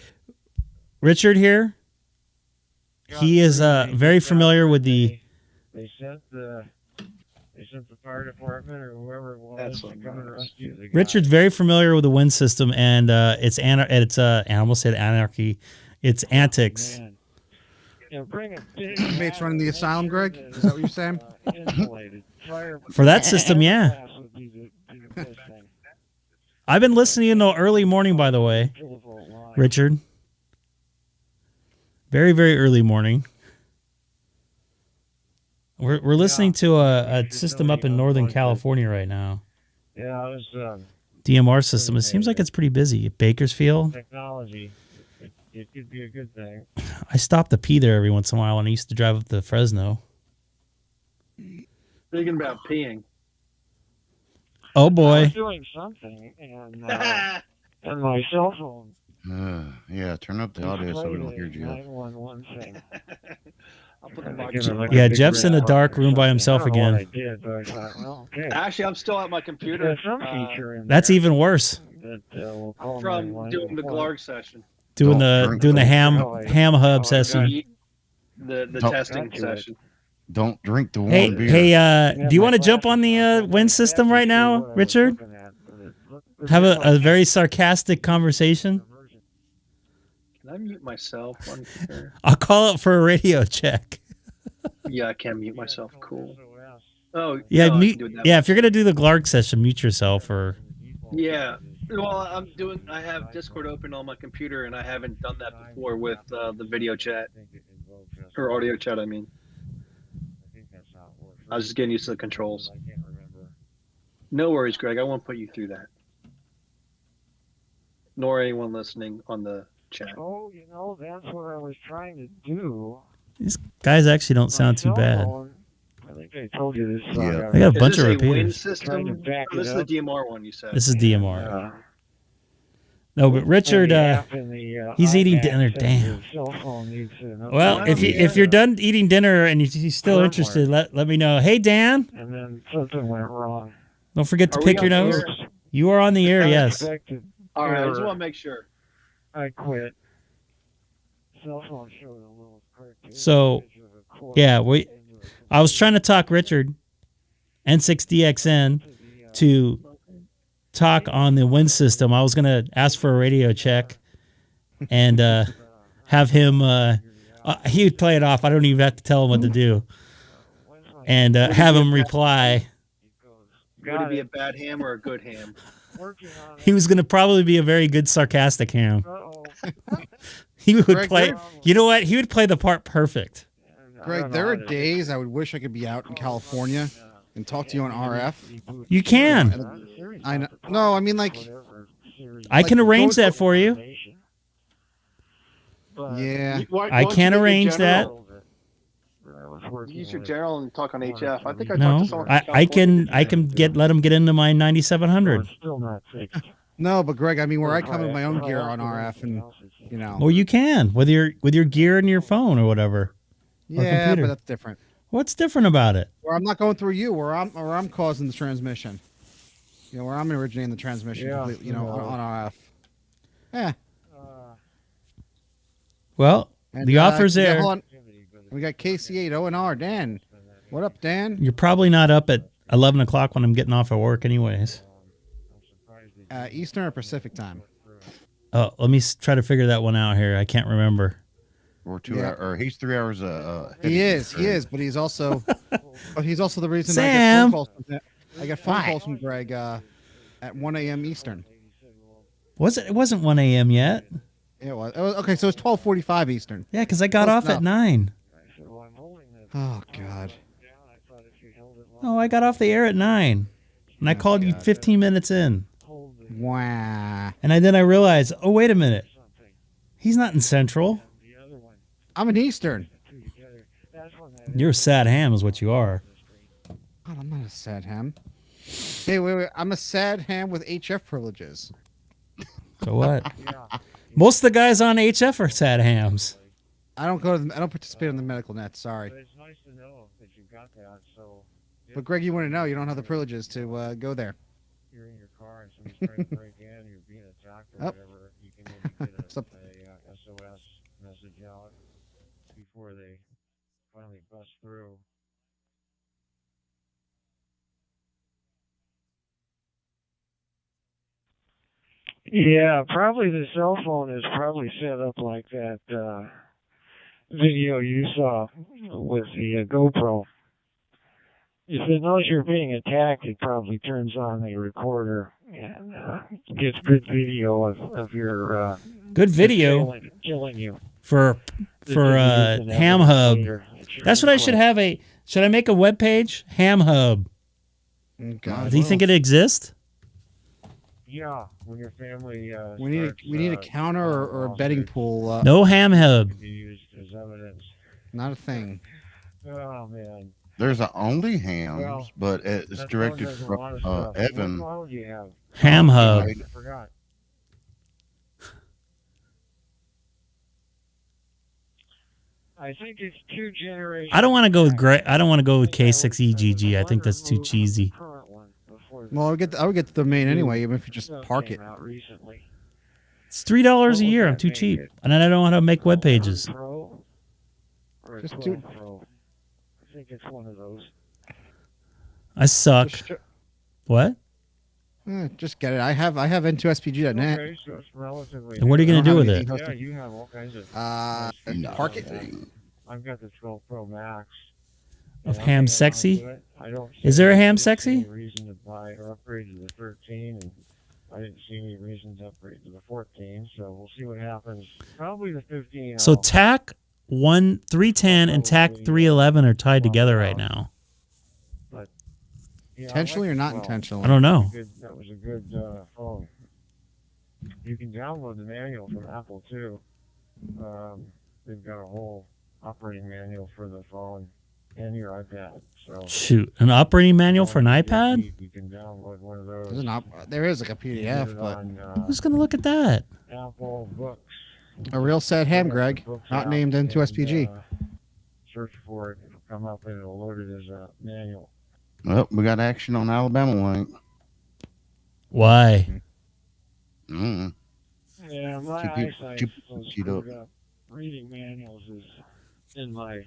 Richard here. He is very familiar with the. They sent the fire department or whoever it was That's to what come and matters. rescue the guy. Richard's very familiar with the wind system, and I almost said anarchy. It's antics. Man. You know, bring a big Mates running the asylum, Greg? and, Is that what you're saying? insulated fire For that system, yeah. glass would be the best thing. I've been listening in the early morning, by the way, Telephone line. Richard. Very, very early morning. We're listening to a system up in Northern California right now. Yeah, it was DMR system. It seems like it's pretty busy. Bakersfield. technology. It could be a good thing. I stop to pee there every once in a while when I used to drive up to Fresno. Thinking about peeing. Oh I boy. was doing something, and my cell phone. Yeah, turn up the audio so we don't hear you. 911 thing. I'll put the I mic give it down. like Yeah, a big Jeff's in a red dark button or room by something. himself I don't know what again. I did, but I thought, well, okay. Actually, I'm still at my computer There's some feature in That's there even worse. that will call from 911. doing the Glarg session, Doing Don't the drink ham Oh, hub I session. the Don't- testing Got to it. session. Don't drink the warm Hey, beer. hey, do you want to jump on the wind system right now, Richard? Have a very sarcastic conversation. Can I mute myself on here? I'll call it for a radio check. Yeah, I can mute myself. Cool. Oh, Yeah, no, I mute, can do it that yeah. way. If you're gonna do the Glarg session, mute yourself or. Yeah. Well, I have Discord open on my computer, and I haven't done that before with the video chat or audio chat. I mean, I was just getting used to the controls. I can't remember. No worries, Greg. I won't put you through that, nor anyone listening on the chat. Oh, that's what I was trying to do. These guys actually don't sound too bad. I think I told you this. Yeah. They got a Is bunch this of a Win repeaters. system? Oh, this is the DMR one you said. This is DMR. No, but Richard, he's eating dinner. Damn. Well, if you're done eating dinner and you're still interested, let me know. Hey, Dan. And then something went wrong. Don't forget to pick your nose. You are on the air, yes. All right, I just want to make sure. I quit. Cell phone showed a little cartoon. So, yeah, I was trying to talk Richard, N6DXN, to talk on the Win system. I was going to ask for a radio check and have him, he would play it off. I don't even have to tell him what to do. And have him reply. Would it be a bad ham or a good ham? He was going to probably be a very good sarcastic ham. He would play, you know what? He would play the part perfect. Greg, there are days I would wish I could be out in California and talk to you on RF. You can. I know. No, I mean like I can arrange that for you. Yeah. I can arrange that. Use your general and talk on HF. I think I talked No, to someone. I can let him get into my 9700. Still not fixed. No, but Greg, I mean where I come with my own gear on RF and Well, you can with your gear and your phone or whatever. Yeah, computer. but that's different. What's different about it? Where I'm not going through you, where I'm causing the transmission. Where I'm originating the transmission completely, on RF. Yeah. Well, And, the offer's there. Hold on. We got KC8ONR, Dan. What up, Dan? You're probably not up at 11 o'clock when I'm getting off at work anyways. Eastern or Pacific time? Oh, let me try to figure that one out here. I can't remember. Or 2 hours, or he's 3 hours. He is, but he's also the reason Sam. I get phone calls from Greg at 1 a.m. Eastern. Was it? It wasn't 1 a.m. yet. It was okay. So it's 12:45 Eastern. Yeah, because I got off at 9. Oh God. Oh, I got off the air at 9, and I called you 15 minutes in. Wow. And then I realized, oh wait a minute, he's not in Central. I'm in Eastern. You're a sad ham, is what you are. God, I'm not a sad ham. Hey, wait. I'm a sad ham with HF privileges. So what? Most of the guys on HF are sad hams. I don't participate in the medical net. Sorry. But it's nice to know that you got that. So. But Greg, you want to know? You don't have the privileges to go there. You're in your car and somebody's trying to break in. You're being attacked or whatever. You can maybe get a SOS message out before they finally bust through. Yeah, probably the cell phone is probably set up like that video you saw with the GoPro. If it knows you're being attacked, it probably turns on the recorder and gets good video of your good video killing you for Ham Hub. That's what I should have should I make a web page? Ham Hub. God, do you think it exists? Yeah, when your family we need a counter or a betting pool. No Ham Hub. Used as evidence. Not a thing. Oh man. There's only hams, but it's directed from Evan. What do you have? Ham Hub. I forgot. I think it's 2 generations. I don't want to go with I don't want to go with K6EGG. I think that's too cheesy. Well, I would get the domain anyway, even if you just park it. It's $3 a year. I'm too cheap, and I don't know how to make web pages. Just do. I think it's one of those. I suck. What? Just get it. I have N2SPG.net. Okay, so it's relatively. And what are you going to do with it? Yeah, you have all kinds of. Park it. I've got the 12 Pro Max. Of Ham Sexy? Is there a Ham Sexy? Reason to buy or upgrade to the 13, and I didn't see any reason to upgrade to the 14. So we'll see what happens. Probably the 15. So TAC 310 and TAC 311 are tied together right now. But intentionally or not intentionally? I don't know. That was a good phone. You can download the manual from Apple too. They've got a whole operating manual for the phone and your iPad. So Shoot, an operating manual for an iPad? you can download one of those. There is like a PDF, but who's gonna look at that? Apple Books. a real sad ham, Greg. Not named into SPG. Search for it. It'll come up and it'll load it as a manual. Well, we got action on Alabama Link. Why? Yeah, my eyesight is so screwed up. Reading manuals is in my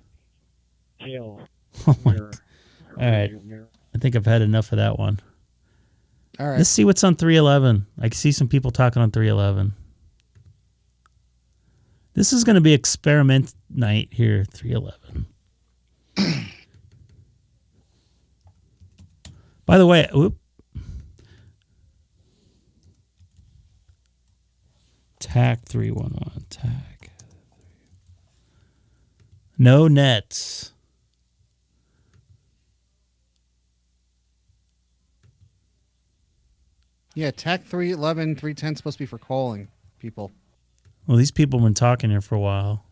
tail. Oh my. All right. I think I've had enough of that one. All right. Let's see what's on 311. I can see some people talking on 311. This is going to be experiment night here, 311. By the way, TAC 311. TAC. No nets. Yeah, TAC 311, 310 supposed to be for calling people. Well, these people have been talking here for a while.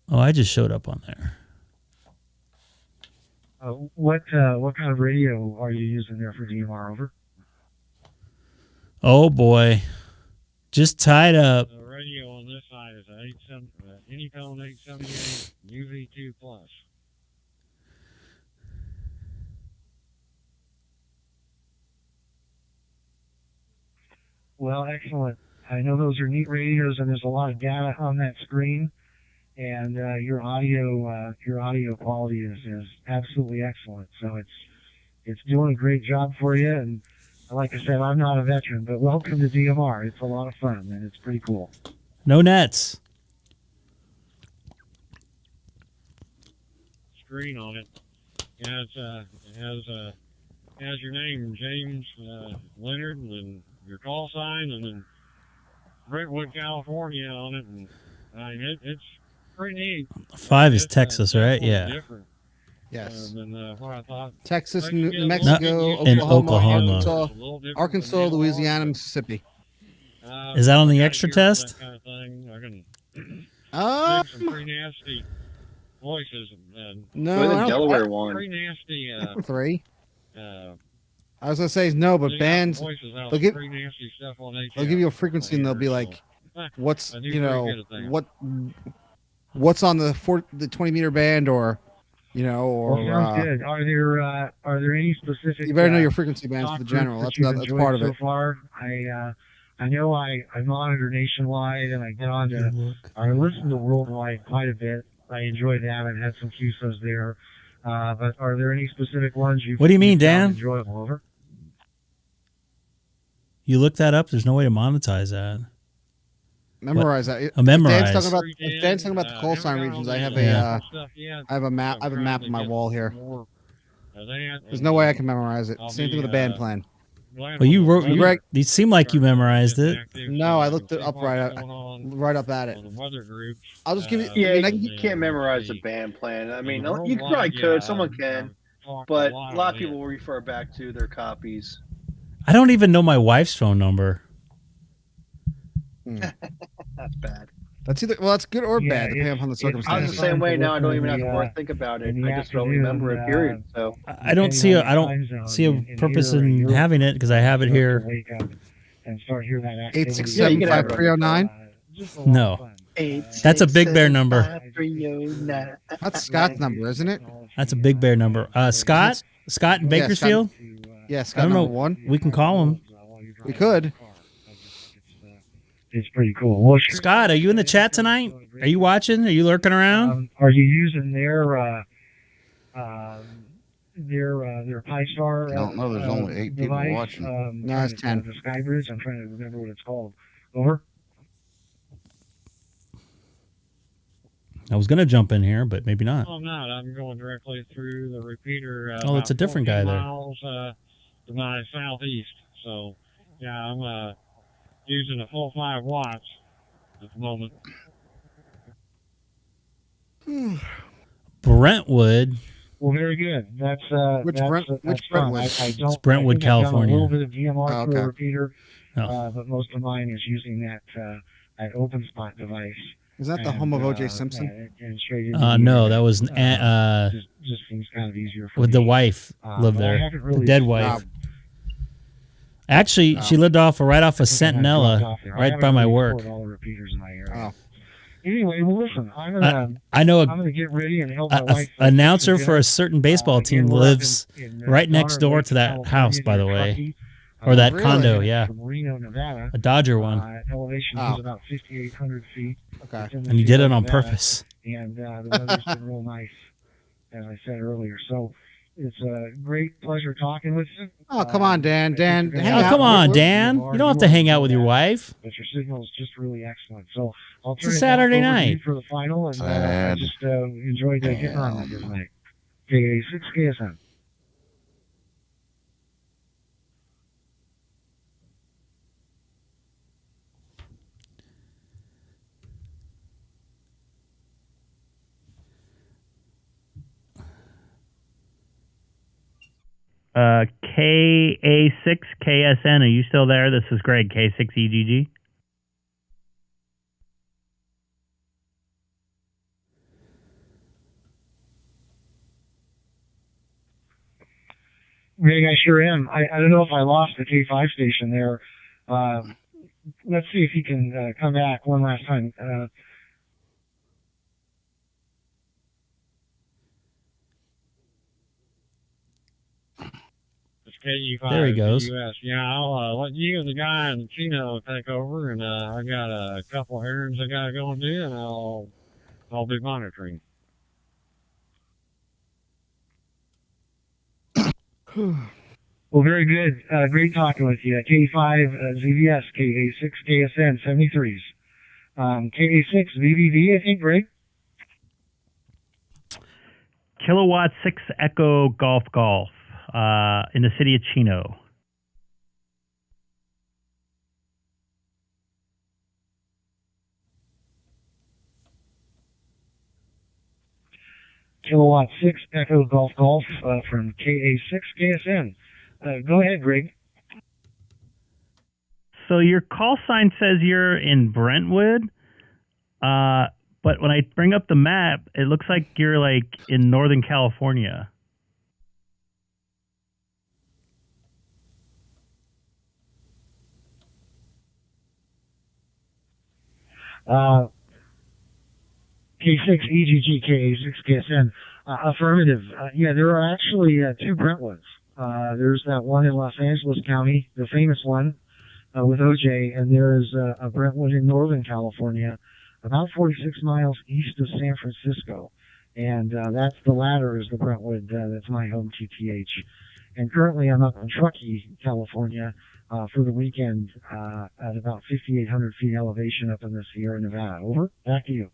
Oh, I just showed up on there. What kind of radio are you using there for DMR? Over. Oh boy, just tied up. The radio on this side is an Anyphone 878 UV2 plus. Well, excellent. I know those are neat radios, and there's a lot of data on that screen. And your audio quality is absolutely excellent. So it's doing a great job for you. And like I said, I'm not a veteran, but welcome to DMR. It's a lot of fun, and it's pretty cool. No nets. Screen on it. It has your name, James Leonard, and your call sign, and then Brentwood, California on it. And it's pretty neat. 5 is Texas, right? Yeah. Different. Yes. Than what I thought. Texas, New Mexico, and Oklahoma, Oklahoma. Arkansas, Louisiana, Mississippi. Is that on the extra test? Kind of thing. I can Some pretty nasty voices. No, Go to the I don't- Delaware one. Pretty nasty. 3. Uh, I was gonna say no, but they got bands voices out, they'll give- pretty nasty stuff on they'll give you a frequency and they'll be like, what's I do pretty good at that. what's on the 20 meter band, or Well, sounds good. Are there any specific? you better know your frequency bands talk for the groups general. that That's you've that's enjoyed part of so it. far? I know I monitor nationwide, and I get on to I listen to worldwide quite a bit. I enjoy that. I've had some QSOs there. But are there any specific ones you? What do you mean, found Dan? Enjoyable, over. You look that up. There's no way to monetize that. Memorize that. Memorize. Dan's talking about the call sign regions. I have a map. I have a map on my wall here. There's no way I can memorize it. Same thing with the band plan. Well, you wrote. Greg- You seem like you memorized it. No, I looked it up right up at it. I'll just give you. Yeah, you can't memorize the band plan. I mean, you probably could. Someone can. But a lot of people will refer back to their copies. I don't even know my wife's phone number. That's bad. That's either that's good or bad, depending upon the I'm circumstances. the same way now. I don't even have to think about it. I just don't remember it. Period. So I don't see a purpose in having it because I have it here. And start hearing that 867-5309. No, that's a Big Bear number. That's Scott's number, isn't it? That's a Big Bear number. Scott in Bakersfield. Yeah, Scott I don't know. number 1. We can call him. We could. It's pretty cool. Well, sure. Scott, are you in the chat tonight? Are you watching? Are you lurking around? Are you using their Icom? I don't know. There's only 8 people device, watching. No, it's 10. The Skybridge. I'm trying to remember what it's called. Over. I was gonna jump in here, but maybe not. Oh, I'm not. I'm going directly through the repeater. Oh, it's a different guy there. Miles to my southeast. So, yeah, I'm using a full 5 watts at the moment. Brentwood. Well, very good. That's Which that's Brentwood? I don't. It's Brentwood, I think I've done California. a little bit of DMR through a repeater, Oh. but most of mine is using that open spot device. Is that the home of O.J. Simpson? And straight into No, that was just seems kind of easier for with me. the wife lived But I there, haven't really the dead wife. Actually, she lived right off of Centinela, right by my work. All the repeaters in my area. Anyway, well, listen, I'm I know gonna get ready and help my wife. Announcer for a certain baseball team lives right next door to that house, by the way, or that condo. Yeah, from Reno, Nevada. A Dodger one. Elevation is about 5,800 feet. Okay, and you did it on purpose. And the weather's been real nice, as I said earlier. So it's a great pleasure talking with you. Oh, come on, Dan. Dan, come on, Dan. You don't have to hang out with your wife. But your signal is just really excellent. So I'll turn It's a Saturday night for the final, and I just enjoyed getting on with this night. K6KSN. K6KSN, are you still there? This is Greg, K6EGG. Greg, I sure am. I don't know if I lost the K5 station there. Let's see if he can come back one last time. K5, there he goes. US. Yeah, I'll let you and the guy in Chino take over, and I got a couple of errands I got to go and do, and I'll be monitoring. Well, very good. Great talking with you. K5 ZVS, KA6 KSN 73s. KA6 VVD, I think, Greg? Kilowatt 6 Echo Golf Golf. In the city of Chino. Kilowatt 6 Echo Golf Golf from KA6 KSN. Go ahead, Greg. So your call sign says you're in Brentwood, but when I bring up the map, it looks like you're like in Northern California. K6EGG, K6KSN. Affirmative. Yeah, there are actually two Brentwoods. There's that one in Los Angeles County, the famous one with OJ, and there's a Brentwood in Northern California, about 46 miles east of San Francisco. And that's the latter is the Brentwood. That's my home TTH. And currently I'm up in Truckee, California, for the weekend at about 5,800 feet elevation up in the Sierra Nevada. Over. Back to you.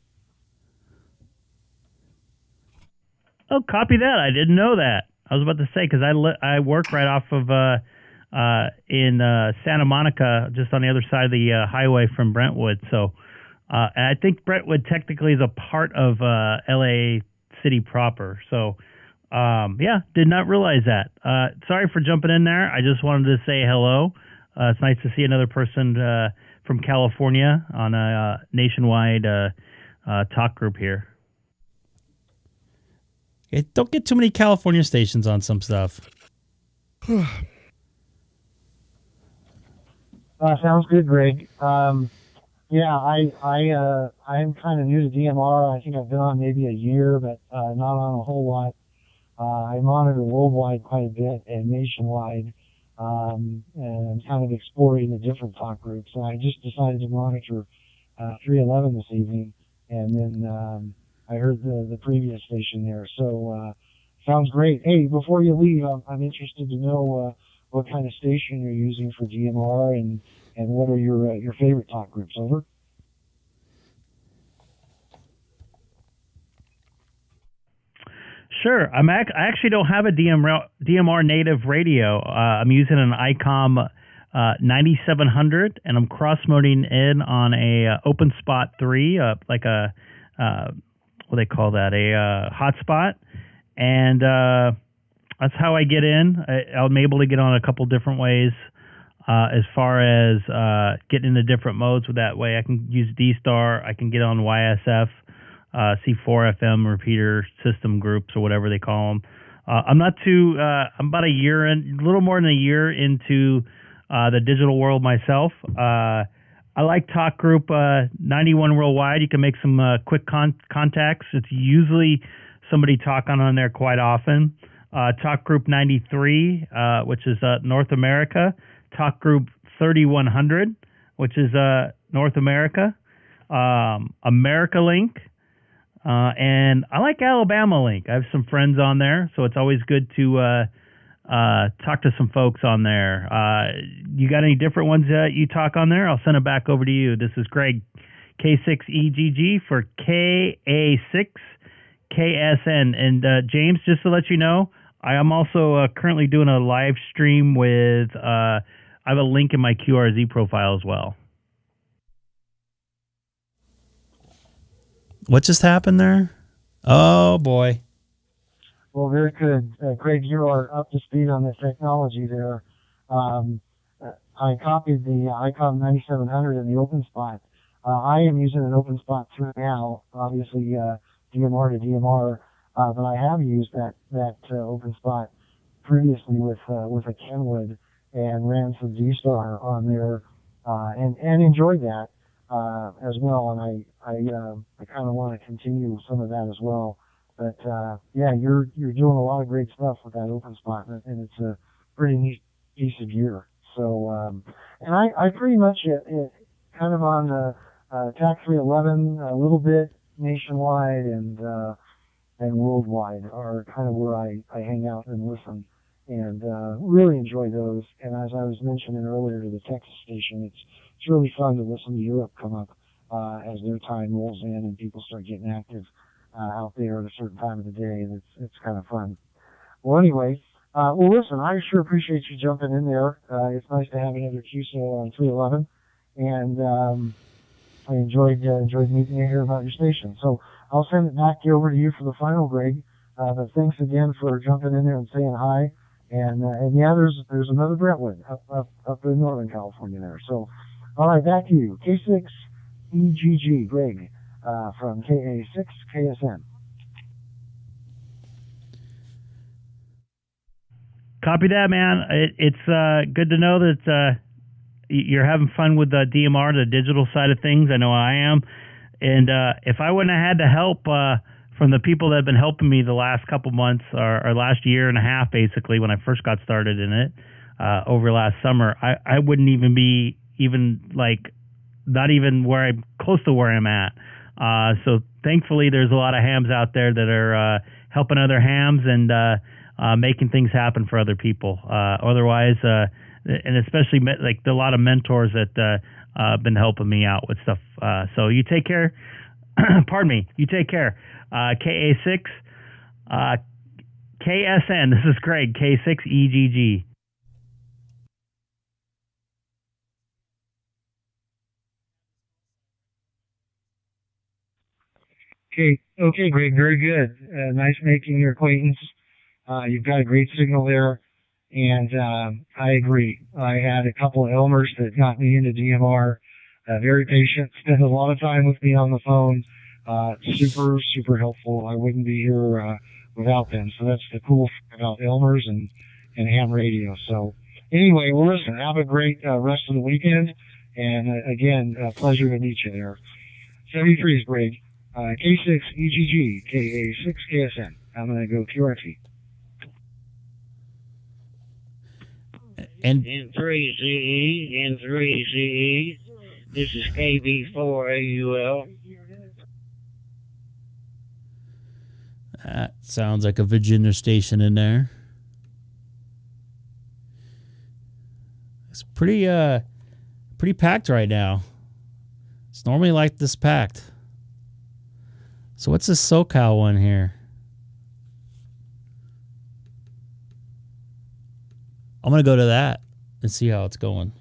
Oh, copy that. I didn't know that. I was about to say, because I work right off of in Santa Monica, just on the other side of the highway from Brentwood. So and I think Brentwood technically is a part of LA City proper. So yeah, did not realize that. Sorry for jumping in there. I just wanted to say hello. It's nice to see another person from California on a nationwide talk group here. Okay, don't get too many California stations on some stuff. Sounds good, Greg. Yeah, I'm kind of new to DMR. I think I've been on maybe a year, but not on a whole lot. I monitor worldwide quite a bit and nationwide, and I'm kind of exploring the different talk groups. And I just decided to monitor 311 this evening, and then I heard the previous station there. So sounds great. Hey, before you leave, I'm interested to know what kind of station you're using for DMR and what are your favorite talk groups. Over. Sure. I actually don't have a DMR native radio. I'm using an Icom 9700, and I'm cross-moding in on a open spot 3, like a what do they call that? A hotspot. and that's how I get in. I'm able to get on a couple different ways as far as getting into different modes. With that way, I can use DStar. I can get on YSF, C4 FM repeater system groups or whatever they call them. I'm not too. I'm about a little more than a year into the digital world myself. I like Talk Group 91 Worldwide. You can make some quick contacts. It's usually somebody talking on there quite often. Talk Group 93, which is North America. Talk Group 3100, which is North America. America Link. And I like Alabama Link. I have some friends on there, so it's always good to talk to some folks on there. You got any different ones that you talk on there? I'll send it back over to you. This is Greg, K6EGG for KA6KSN. And James, just to let you know, I am also currently doing a live stream with, I have a link in my QRZ profile as well. What just happened there? Oh, boy. Well, very good. Greg, you are up to speed on the technology there. I copied the Icom 9700 in the open spot. I am using an open spot through now, obviously DMR to DMR, but I have used that open spot previously with a Kenwood and ran some DStar on there and enjoyed that as well. And I kind of want to continue some of that as well. But yeah, you're doing a lot of great stuff with that open spot, and it's a pretty neat piece of gear. So, and I pretty much kind of on TAC 311 a little bit nationwide and worldwide are kind of where I hang out and listen, and really enjoy those. And as I was mentioning earlier to the Texas station, it's really fun to listen to Europe come up as their time rolls in and people start getting active out there at a certain time of the day, and it's kind of fun. Well, anyway, well, listen, I sure appreciate you jumping in there. It's nice to have another QSO on 311, and I enjoyed meeting you here about your station. So I'll send it back over to you for the final, Greg. But thanks again for jumping in there and saying hi. And yeah, there's another Brentwood up in Northern California there. So, all right, back to you, K6EGG, Greg. From KA6KSN. Copy that, man. It's good to know that you're having fun with the DMR, the digital side of things. I know I am. And if I wouldn't have had the help from the people that have been helping me the last couple months or last year and a half, basically, when I first got started in it over last summer, I wouldn't even be not even where I'm close to where I'm at. So thankfully, there's a lot of hams out there that are helping other hams and making things happen for other people. Otherwise, and especially a lot of mentors that have been helping me out with stuff. So you take care. Pardon me. You take care. KA6, KSN. This is Greg, K6EGG. Okay, Greg, very good. Nice making your acquaintance. You've got a great signal there, and I agree. I had a couple of Elmers that got me into DMR. Very patient, spent a lot of time with me on the phone. Super helpful. I wouldn't be here without them. So that's the cool thing about Elmers and ham radio. So anyway, well, listen, have a great rest of the weekend, and again, a pleasure to meet you there. 73 is Greg. K6EGG, KA6KSN. I'm going to go QRT. And N3CE, this is KB4AUL. That sounds like a Virginia station in there. It's pretty packed right now. It's normally like this packed. So what's this SoCal one here? I'm going to go to that and see how it's going.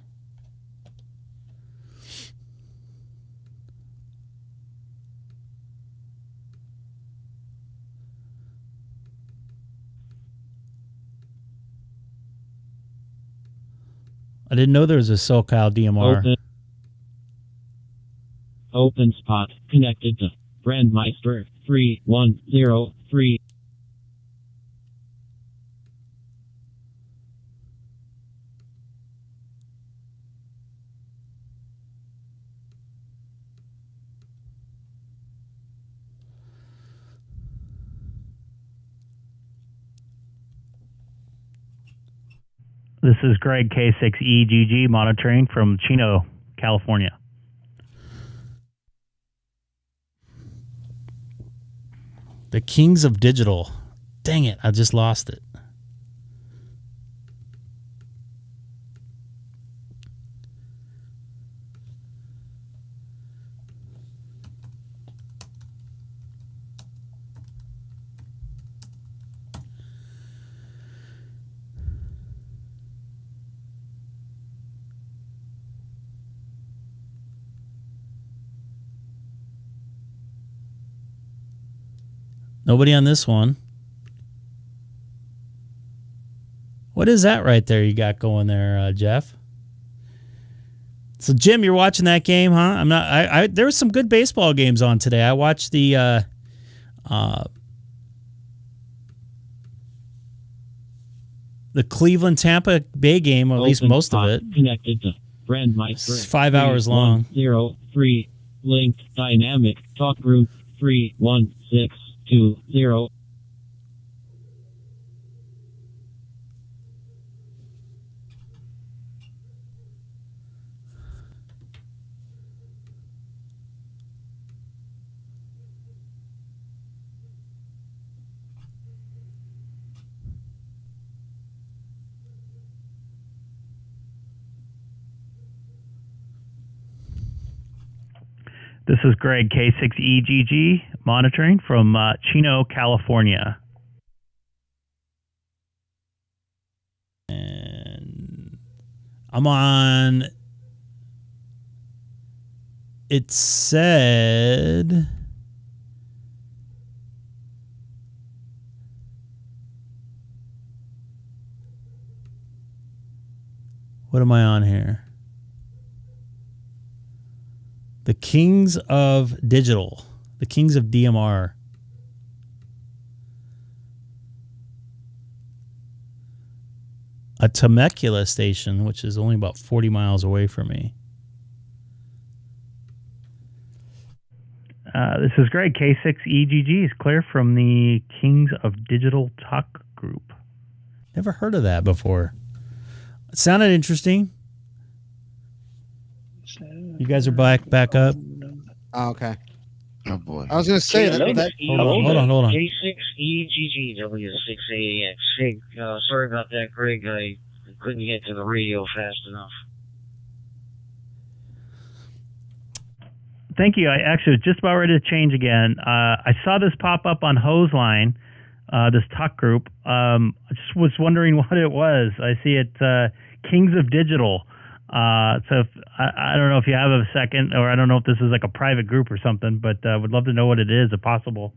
I didn't know there was a SoCal DMR. Open spot connected to Brandmeister 3103. This is Greg K6EGG monitoring from Chino, California. The Kings of Digital. Dang it, I just lost it. Nobody on this one. What is that right there you got going there, Jeff? So, Jim, you're watching that game, huh? I'm not. There were some good baseball games on today. I watched the Cleveland Tampa Bay game, or at least most of it. Connected to Brandmeister. It's 5 hours long. 03 link dynamic talk group 31620. This is Greg K6EGG monitoring from Chino, California. And I'm on. It said. What am I on here? The Kings of Digital. The Kings of DMR. A Temecula station, which is only about 40 miles away from me. This is Greg K6EGG. Is clear from the Kings of Digital Talk Group. Never heard of that before. It sounded interesting. You guys are back up. Oh, okay. Oh boy. I was going to say that. Hold on. K6EGG W6AX. Hey, sorry about that, Greg. I couldn't get to the radio fast enough. Thank you. I actually was just about ready to change again. I saw this pop up on Hoseline, this talk group. I just was wondering what it was. I see it, Kings of Digital. So I don't know if you have a second, or I don't know if this is like a private group or something, but would love to know what it is, if possible.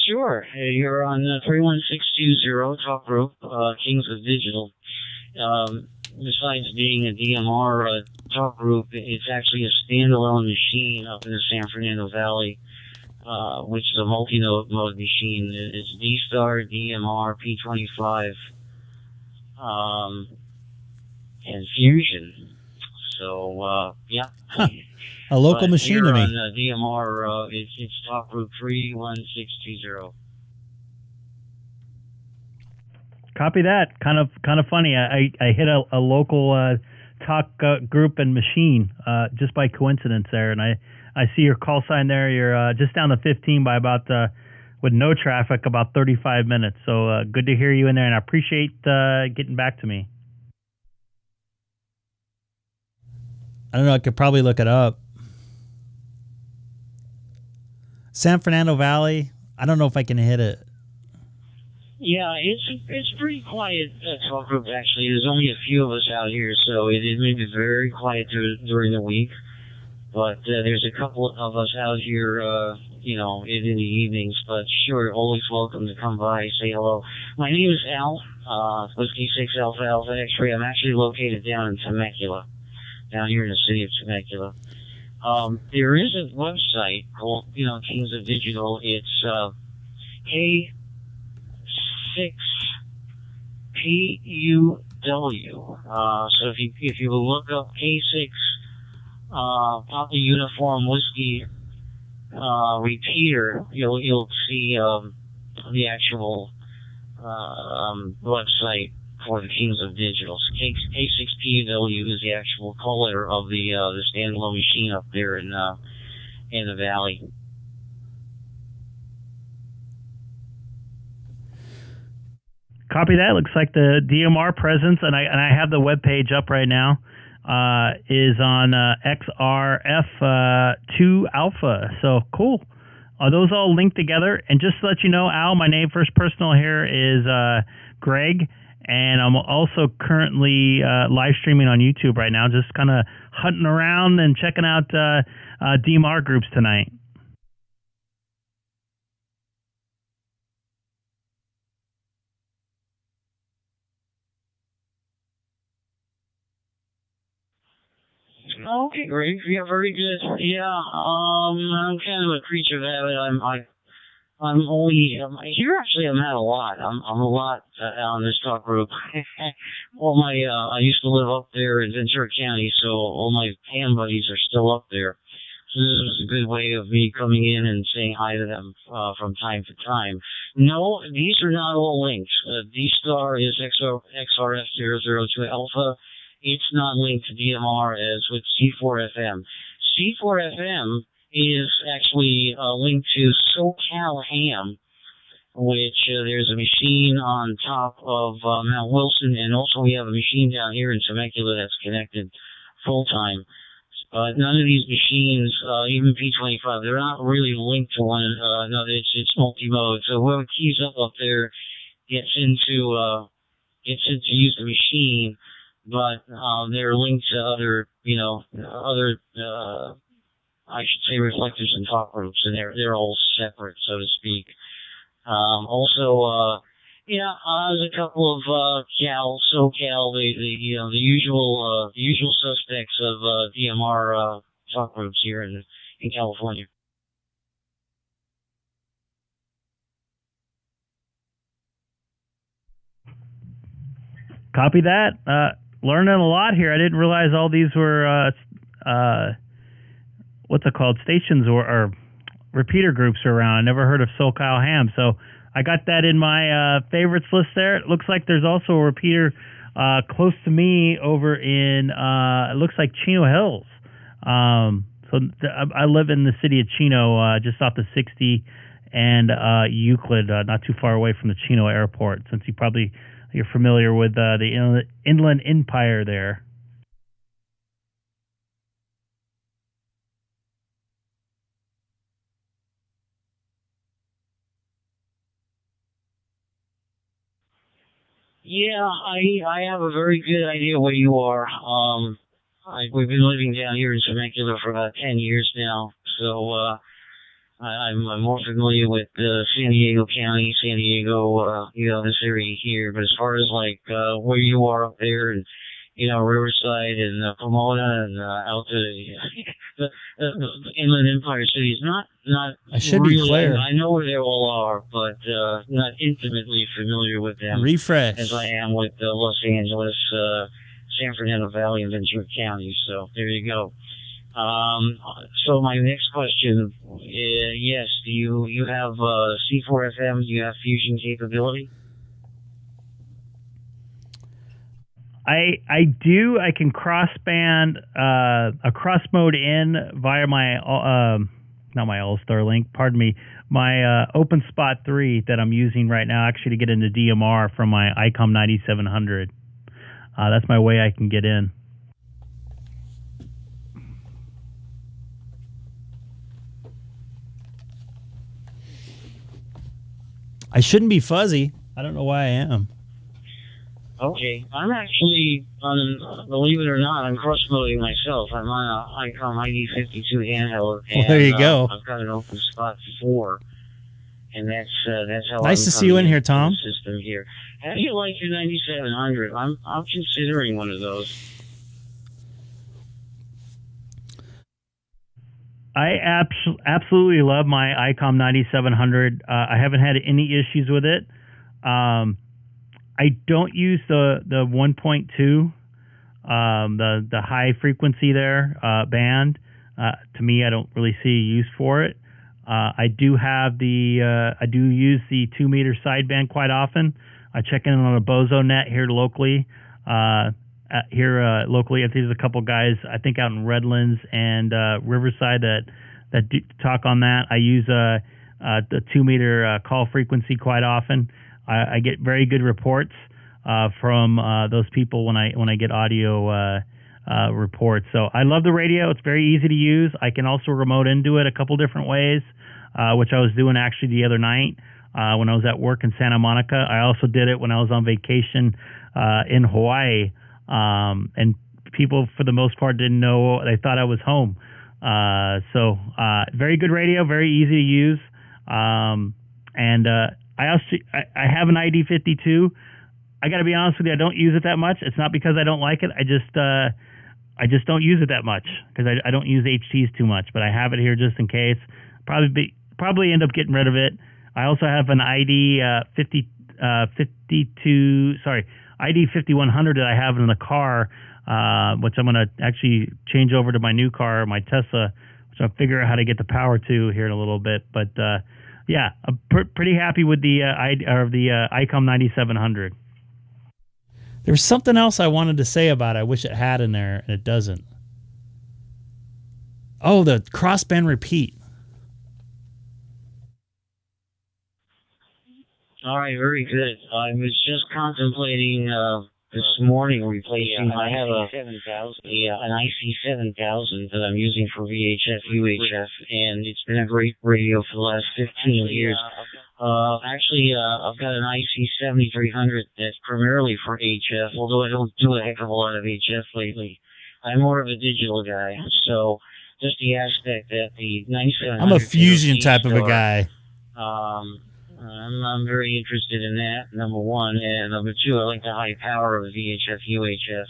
Sure. You're on 31620 talk group, Kings of Digital. Besides being a DMR talk group, it's actually a standalone machine up in the San Fernando Valley, which is a multi-node mode machine. It's DStar, DMR, P25, and Fusion. So, yeah. Huh. A local machine to me. On DMR, it's talk group 31620. Copy that. Kind of funny. I hit a local talk group and machine just by coincidence there, and I see your call sign there. You're just down to 15 by about with no traffic, about 35 minutes. So good to hear you in there, and I appreciate getting back to me. I don't know. I could probably look it up. San Fernando Valley. I don't know if I can hit it. Yeah, it's pretty quiet talk group, actually. There's only a few of us out here, so it may be very quiet during the week. But there's a couple of us out here, in the evenings. But sure, always welcome to come by, say hello. My name is Al, Whiskey 6 Alpha Alpha X-Ray. I'm actually located down in Temecula, down here in the city of Temecula. There is a website called, Kings of Digital. It's K6PUW. So if you look up K6 Papa Uniform Whiskey repeater, you'll see the actual website for the Kings of Digital. So K6PUW is the actual color of the standalone machine up there in the valley. Copy that. Looks like the DMR presence, and I have the web page up right now. Is on XRF2 Alpha. So cool. Are those all linked together? And just to let you know, Al, my name first personal here is Greg, and I'm also currently live streaming on YouTube right now, just kind of hunting around and checking out DMR groups tonight. Okay, great. Yeah, very good. Yeah, I'm kind of a creature of habit. I'm only here. Actually, I'm at a lot. I'm a lot on this talk group. All my I used to live up there in Ventura County, so all my ham buddies are still up there. So this was a good way of me coming in and saying hi to them from time to time. No, these are not all links. DStar is XRF002 Alpha. It's not linked to DMR as with C4FM. C4FM is actually linked to SoCal Ham, which there's a machine on top of Mount Wilson, and also we have a machine down here in Temecula that's connected full-time. But none of these machines, even P25, they're not really linked to one another. It's multi-mode. So whoever keys up there gets into use the machine, but they're linked to other, I should say reflectors and talk groups, and they're all separate, so to speak. Also, there's a couple of SoCal, the usual suspects of DMR talk groups here in California. Copy that. Learning a lot here. I didn't realize all these were what's it called? Stations or repeater groups are around. I never heard of SoCal Ham, so I got that in my favorites list there. It looks like there's also a repeater close to me over in it looks like Chino Hills. So I live in the city of Chino, just off the 60 and Euclid, not too far away from the Chino Airport. Since you're familiar with the Inland Empire there. Yeah, I have a very good idea where you are. We've been living down here in Temecula for about 10 years now, so I'm more familiar with San Diego County, San Diego, this area here. But as far as where you are up there, and Riverside and Pomona and out to the Inland Empire cities, not I should really, be clear. I know where they all are, but not intimately familiar with them. Refresh. As I am with Los Angeles, San Fernando Valley, and Ventura County. So there you go. So my next question, yes, do you have C4FM? Do you have fusion capability? I do. I can crossband a cross mode in via my not my Allstar link. Pardon me. My OpenSpot 3 that I'm using right now, actually to get into DMR from my Icom 9700. That's my way I can get in. I shouldn't be fuzzy. I don't know why I am. Okay, I'm actually believe it or not, I'm cross-loading myself. I'm on a Icom ID-52 handheld. And, Well, there you go. I've got an open spot 4, and that's how Nice to see you in here, Tom. The system here. How do you like your 9700? I'm considering one of those. I absolutely love my Icom 9700. I haven't had any issues with it. I don't use the 1.2, the high frequency there band. To me, I don't really see a use for it. I do use the 2 meter sideband quite often. I check in on a Bozo net here locally. Locally, I think there's a couple guys I think out in Redlands and Riverside that do talk on that. I use the 2 meter call frequency quite often. I get very good reports from those people when I get audio reports. So I love the radio. It's very easy to use. I can also remote into it a couple different ways, which I was doing actually the other night when I was at work in Santa Monica. I also did it when I was on vacation in Hawaii. And people, for the most part, didn't know. They thought I was home. So very good radio, very easy to use. And I have an ID-52. I got to be honest with you, I don't use it that much. It's not because I don't like it. I just don't use it that much because I don't use HTs too much. But I have it here just in case. Probably end up getting rid of it. I also have an ID-5100 that I have in the car, which I'm going to actually change over to my new car, my Tesla, which I'll figure out how to get the power to here in a little bit. But yeah, I'm pretty happy with the Icom 9700. There was something else I wanted to say about it. I wish it had in there, and it doesn't. Oh, the crossband repeat. All right, very good. I was just contemplating this morning replacing. I have an IC-7000 that I'm using for VHF, UHF, and it's been a great radio for the last 15 years. Actually, I've got an IC-7300 that's primarily for HF, although I don't do a heck of a lot of HF lately. I'm more of a digital guy, so just the aspect that the 9700... I'm a fusion type of a guy. I'm very interested in that, number one. And number two, I like the high power of VHF, UHF.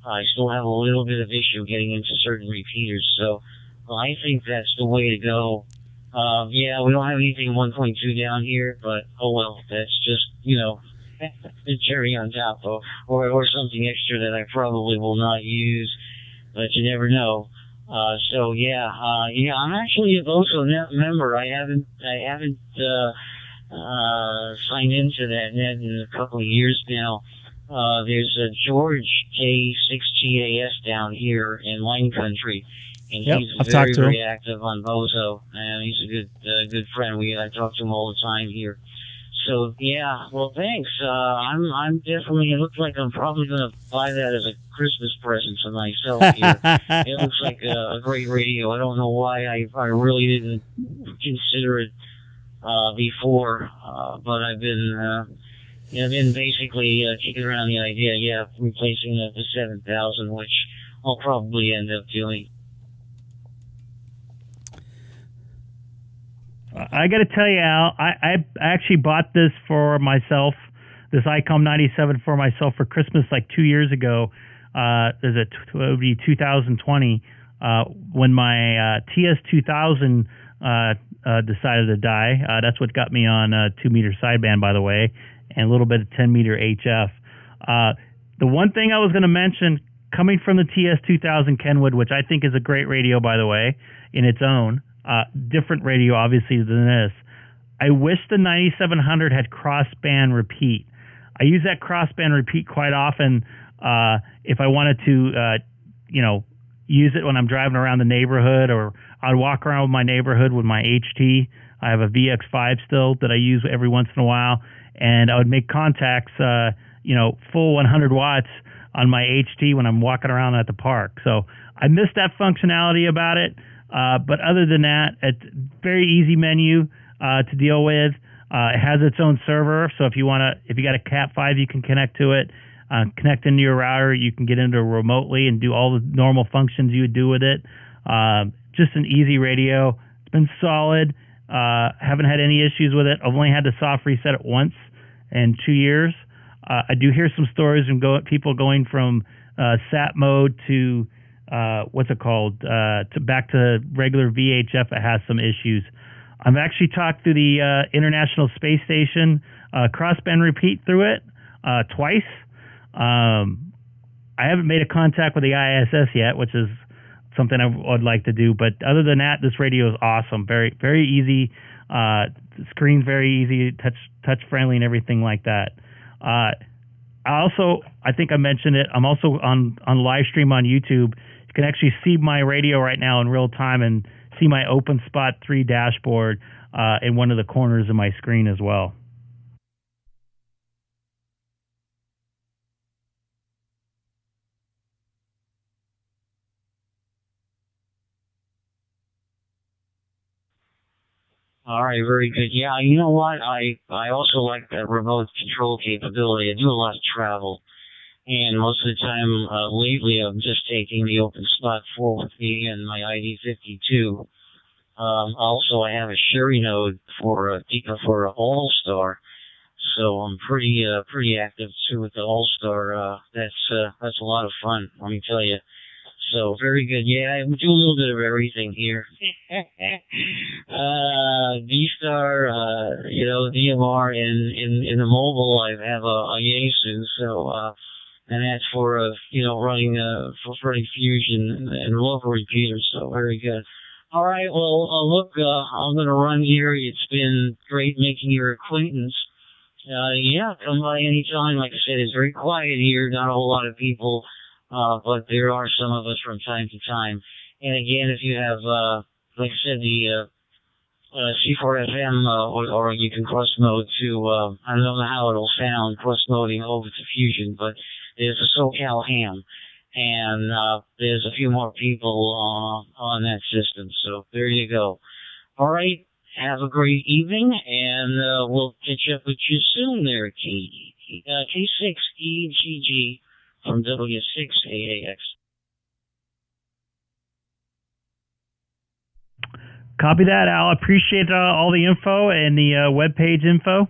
I still have a little bit of issue getting into certain repeaters, so I think that's the way to go. Yeah, we don't have anything 1.2 down here, but oh well, that's just, the cherry on top, or something extra that I probably will not use, but you never know. So yeah, I'm actually a Bozo net member. I haven't signed into that net in a couple of years now. There's a George K6EGG down here in Wine Country, and he's very active on Bozo, and he's a good friend. I talk to him all the time here. So yeah, well thanks. I'm definitely. It looks like I'm probably gonna buy that as a Christmas present for myself here. It looks like a great radio. I don't know why I really didn't consider it before, but I've been basically kicking around the idea, replacing the 7000, which I'll probably end up doing. I got to tell you, Al, I actually bought this for myself, this Icom 97 for myself for Christmas like 2 years ago. It would be 2020 when my TS2000 decided to die. That's what got me on 2 meter sideband, by the way, and a little bit of 10 meter HF. The one thing I was going to mention, coming from the TS2000 Kenwood, which I think is a great radio, by the way, in its own, different radio obviously than this. I wish the 9700 had crossband repeat. I use that crossband repeat quite often if I wanted to, use it when I'm driving around the neighborhood, or I'd walk around with my neighborhood with my HT. I have a VX5 still that I use every once in a while, and I would make contacts, full 100 watts on my HT when I'm walking around at the park. So I miss that functionality about it. But other than that, it's very easy menu to deal with. It has its own server, so if you got a Cat 5, you can connect to it. Connect into your router. You can get into it remotely and do all the normal functions you would do with it. Just an easy radio. It's been solid. Haven't had any issues with it. I've only had to soft reset it once in 2 years. I do hear some stories from people going from SAT mode to what's it called? To back to regular VHF. It has some issues. I've actually talked to the International Space Station crossband repeat through it twice. I haven't made a contact with the ISS yet, which is something I would like to do. But other than that, this radio is awesome. Very, very easy. The screen's very easy, touch friendly, and everything like that. I think I mentioned it. I'm also on live stream on YouTube. You can actually see my radio right now in real time and see my OpenSpot 3 dashboard in one of the corners of my screen as well. All right, very good. Yeah, you know what? I also like that remote control capability. I do a lot of travel, and most of the time lately I'm just taking the OpenSpot 4 with me and my ID52. Also, I have a Sherry node for Allstar, so I'm pretty active too with the Allstar. That's a lot of fun, let me tell you. So very good. Yeah, I do a little bit of everything here. DStar, DMR, in the mobile I have a Yaesu, so and that's for running Fusion and local repeaters. So very good. All right, well look, I'm gonna run here. It's been great making your acquaintance. Yeah, come by anytime. Like I said, it's very quiet here. Not a whole lot of people. But there are some of us from time to time. And again, if you have, like I said, the C4FM, or you can cross mode to, I don't know how it'll sound, cross moding over to Fusion, but there's a SoCal ham. And there's a few more people on that system. So there you go. All right. Have a great evening, and we'll catch up with you soon there, K6EGG. From W6AAX. Copy that, Al. Appreciate all the info and the webpage info.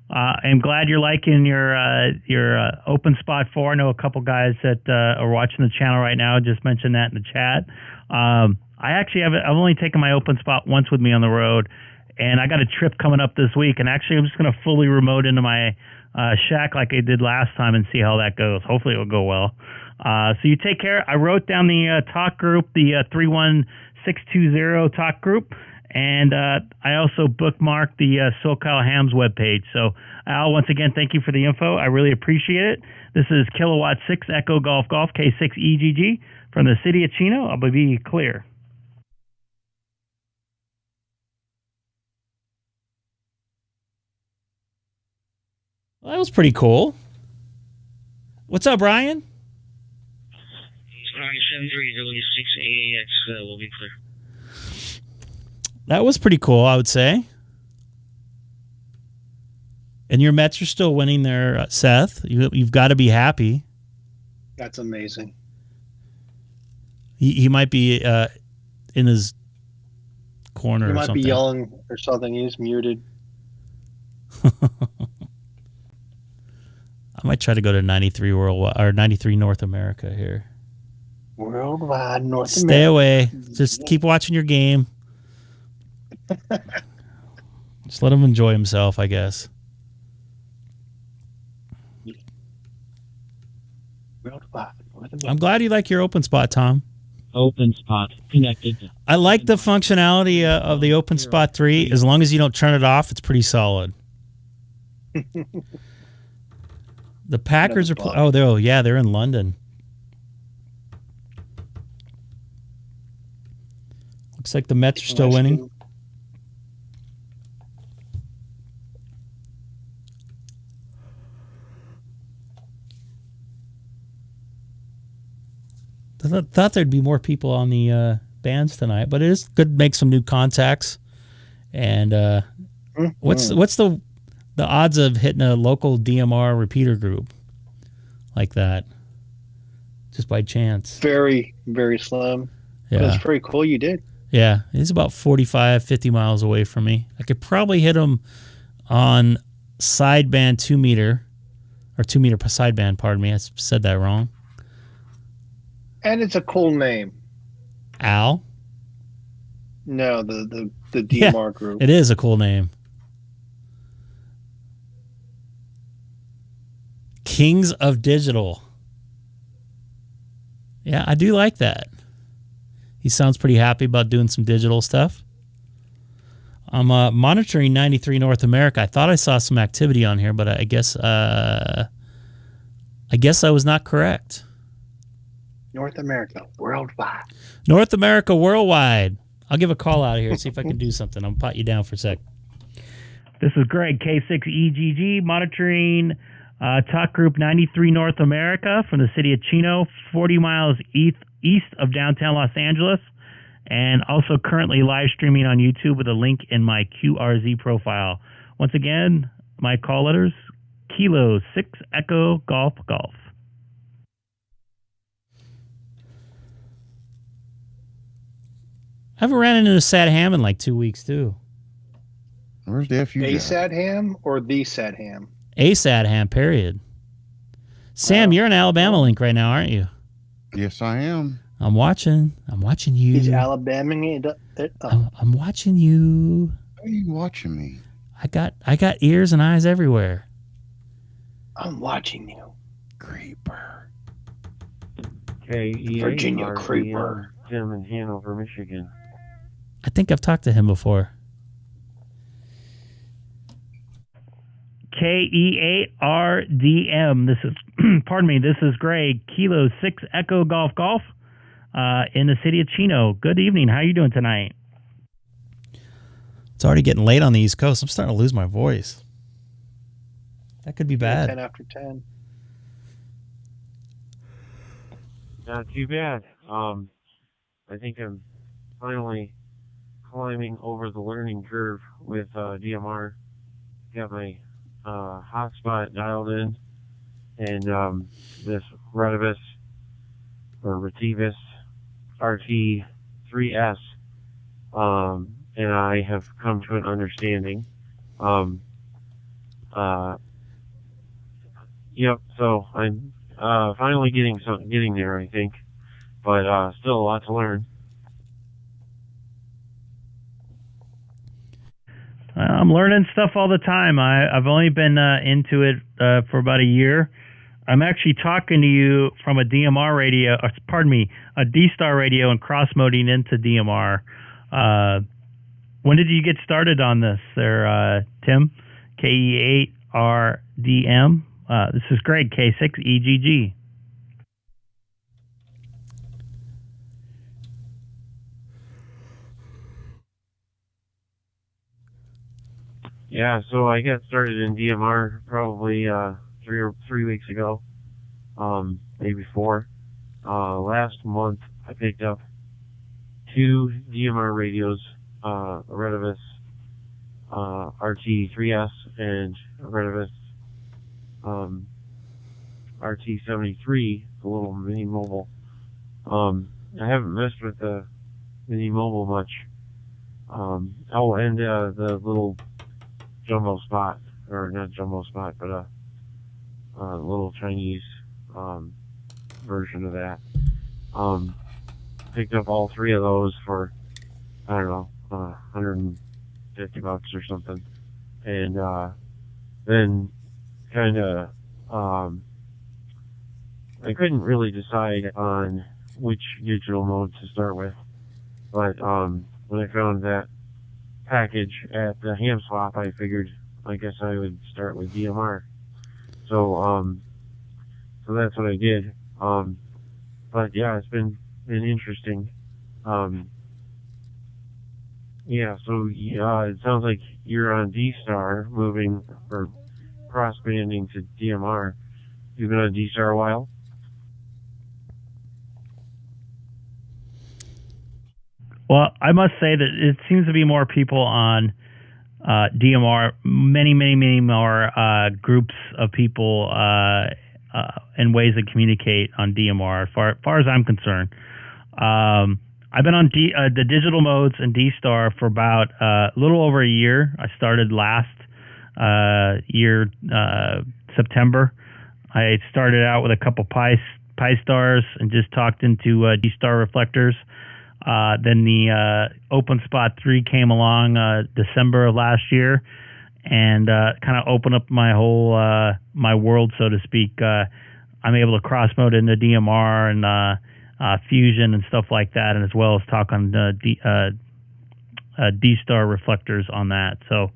I'm glad you're liking your OpenSpot 4. I know a couple guys that are watching the channel right now just mentioned that in the chat. I actually I've only taken my OpenSpot once with me on the road, and I got a trip coming up this week, and actually I'm just going to fully remote into my shack like I did last time and see how that goes. Hopefully it will go well. So you take care. I wrote down the talk group, the 31620 talk group, and I also bookmarked the SoCal Hams webpage. So Al, once again, thank you for the info. I really appreciate it. This is Kilowatt 6 Echo Golf Golf K6EGG from the city of Chino. I'll be clear. Well, that was pretty cool. What's up, Brian? 73W6AAX will be clear. That was pretty cool, I would say. And your Mets are still winning there, Seth. You've got to be happy. That's amazing. He might be in his corner or something. He might be yelling or something. He's muted. I might try to go to 93 worldwide or 93 North America here. Worldwide North America. Stay away. Just keep watching your game. Just let him enjoy himself, I guess. Worldwide North America. I'm glad you like your OpenSpot, Tom. OpenSpot connected. I like the functionality of the OpenSpot 3. As long as you don't turn it off, it's pretty solid. The Packers are... they're in London. Looks like the Mets are still winning. I thought there'd be more people on the bands tonight, but it is good to make some new contacts. And What's the odds of hitting a local DMR repeater group like that? Just by chance. Very, very slim. Yeah. But it's very cool you did. Yeah, he's about 45, 50 miles away from me. I could probably hit him on sideband 2 meter, or 2 meter sideband, pardon me. I said that wrong. And it's a cool name. Al? No, the DMR group. It is a cool name. Kings of Digital. Yeah, I do like that. He sounds pretty happy about doing some digital stuff. I'm monitoring 93 North America. I thought I saw some activity on here, but I guess I was not correct. North America, worldwide. North America, worldwide. I'll give a call out of here and see if I can do something. I'll pot you down for a sec. This is Greg, K6EGG, monitoring Talk Group 93 North America from the city of Chino, 40 miles east of downtown Los Angeles, and also currently live streaming on YouTube with a link in my QRZ profile. Once again, my call letters, Kilo 6 Echo Golf Golf. I haven't ran into a sad ham in like 2 weeks, too. Where's the FU? A sad ham or the sad ham? A sad ham, period. Sam, you're in Alabama link right now, aren't you? Yes, I am. I'm watching you. He's Alabaming it up. I'm watching you. How are you watching me? I got ears and eyes everywhere. I'm watching you. Creeper. Virginia Creeper. Tim in Hanover, Michigan. I think I've talked to him before. KEARDM. This is, pardon me, this is Greg, Kilo 6 Echo Golf Golf in the city of Chino. Good evening. How are you doing tonight? It's already getting late on the East Coast. I'm starting to lose my voice. That could be bad. 10 after 10. Not too bad. I think I'm finally climbing over the learning curve with DMR. Got my hotspot dialed in, and this Retivus or Retivus RT3S, and I have come to an understanding. Yep. So I'm finally getting there, I think, but still a lot to learn. I'm learning stuff all the time. I've only been into it for about a year. I'm actually talking to you from a DMR radio, a DStar radio, and cross-moding into DMR. When did you get started on this there, Tim? KE8RDM. This is Greg, K6EGG. Yeah, so I got started in DMR probably 3 weeks ago, maybe 4. Last month I picked up 2 DMR radios, a Retivus RT3S and a Retivus RT73, the little mini mobile. I haven't messed with the mini mobile much. And the little jumbo spot, or not jumbo spot, but a little Chinese version of that. Picked up all 3 of those for, I don't know, $150 or something, and then kind of I couldn't really decide on which digital mode to start with, but when I found that package at the ham swap, I figured I guess I would start with DMR. So that's what I did. But yeah, it's been interesting. Yeah, so it sounds like you're on DStar, moving or cross-banding to DMR. You've been on DStar a while? Well, I must say that it seems to be more people on DMR, many more groups of people and ways to communicate on DMR. As far as I'm concerned, I've been on the digital modes and DStar for about a little over a year. I started last year September. I started out with a couple Pi stars and just talked into DStar reflectors. Then the OpenSpot 3 came along December of last year and kind of opened up my whole my world, so to speak. I'm able to cross mode into DMR and Fusion and stuff like that, and as well as talk on DStar reflectors on that. So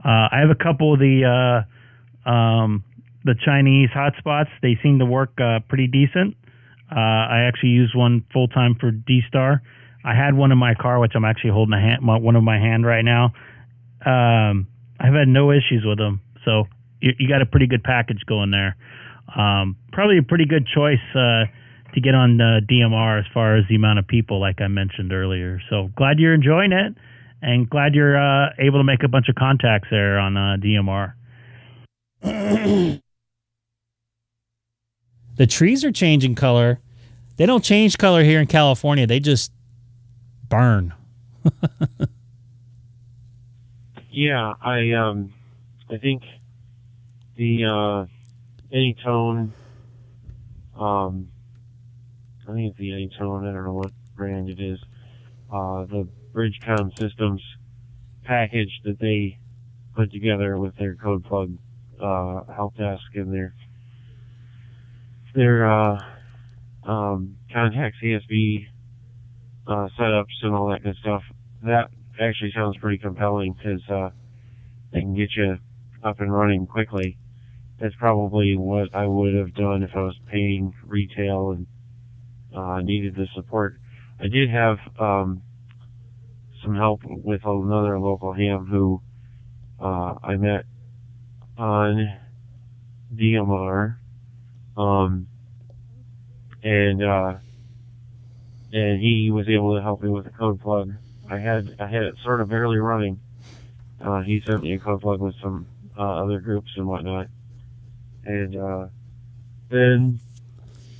I have a couple of the Chinese hotspots. They seem to work pretty decent. I actually use one full time for DStar. I had one in my car, which I'm actually holding one in my hand right now. I've had no issues with them. So you got a pretty good package going there. Probably a pretty good choice to get on DMR as far as the amount of people, like I mentioned earlier. So glad you're enjoying it, and glad you're able to make a bunch of contacts there on DMR. The trees are changing color. They don't change color here in California. They just burn. Yeah, I think the Anytone, I think it's the Anytone, I don't know what brand it is, the Bridgecom Systems package that they put together with their code plug help desk and their contact CSV setups and all that good stuff. That actually sounds pretty compelling because they can get you up and running quickly. That's probably what I would have done if I was paying retail and needed the support. I did have some help with another local ham who I met on DMR, and he was able to help me with the code plug. I had it sort of barely running. He sent me a code plug with some other groups and whatnot, and then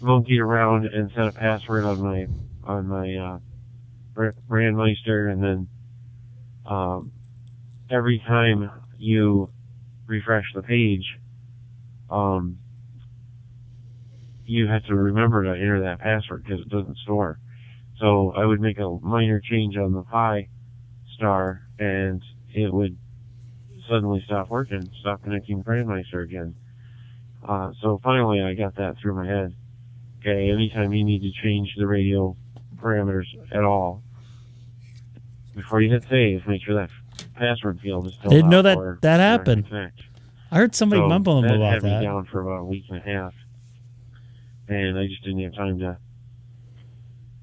monkeyed around and set a password on my Brandmeister, and then every time you refresh the page, you have to remember to enter that password because it doesn't store. So I would make a minor change on the Pi star, and it would suddenly stop working, stop connecting Brandmeister again. So finally I got that through my head. Okay, anytime you need to change the radio parameters at all, before you hit save, make sure that password field is still I didn't know out that happened. I heard somebody mumbling about that. That had me that. down for about a week and a half, and I just didn't have time to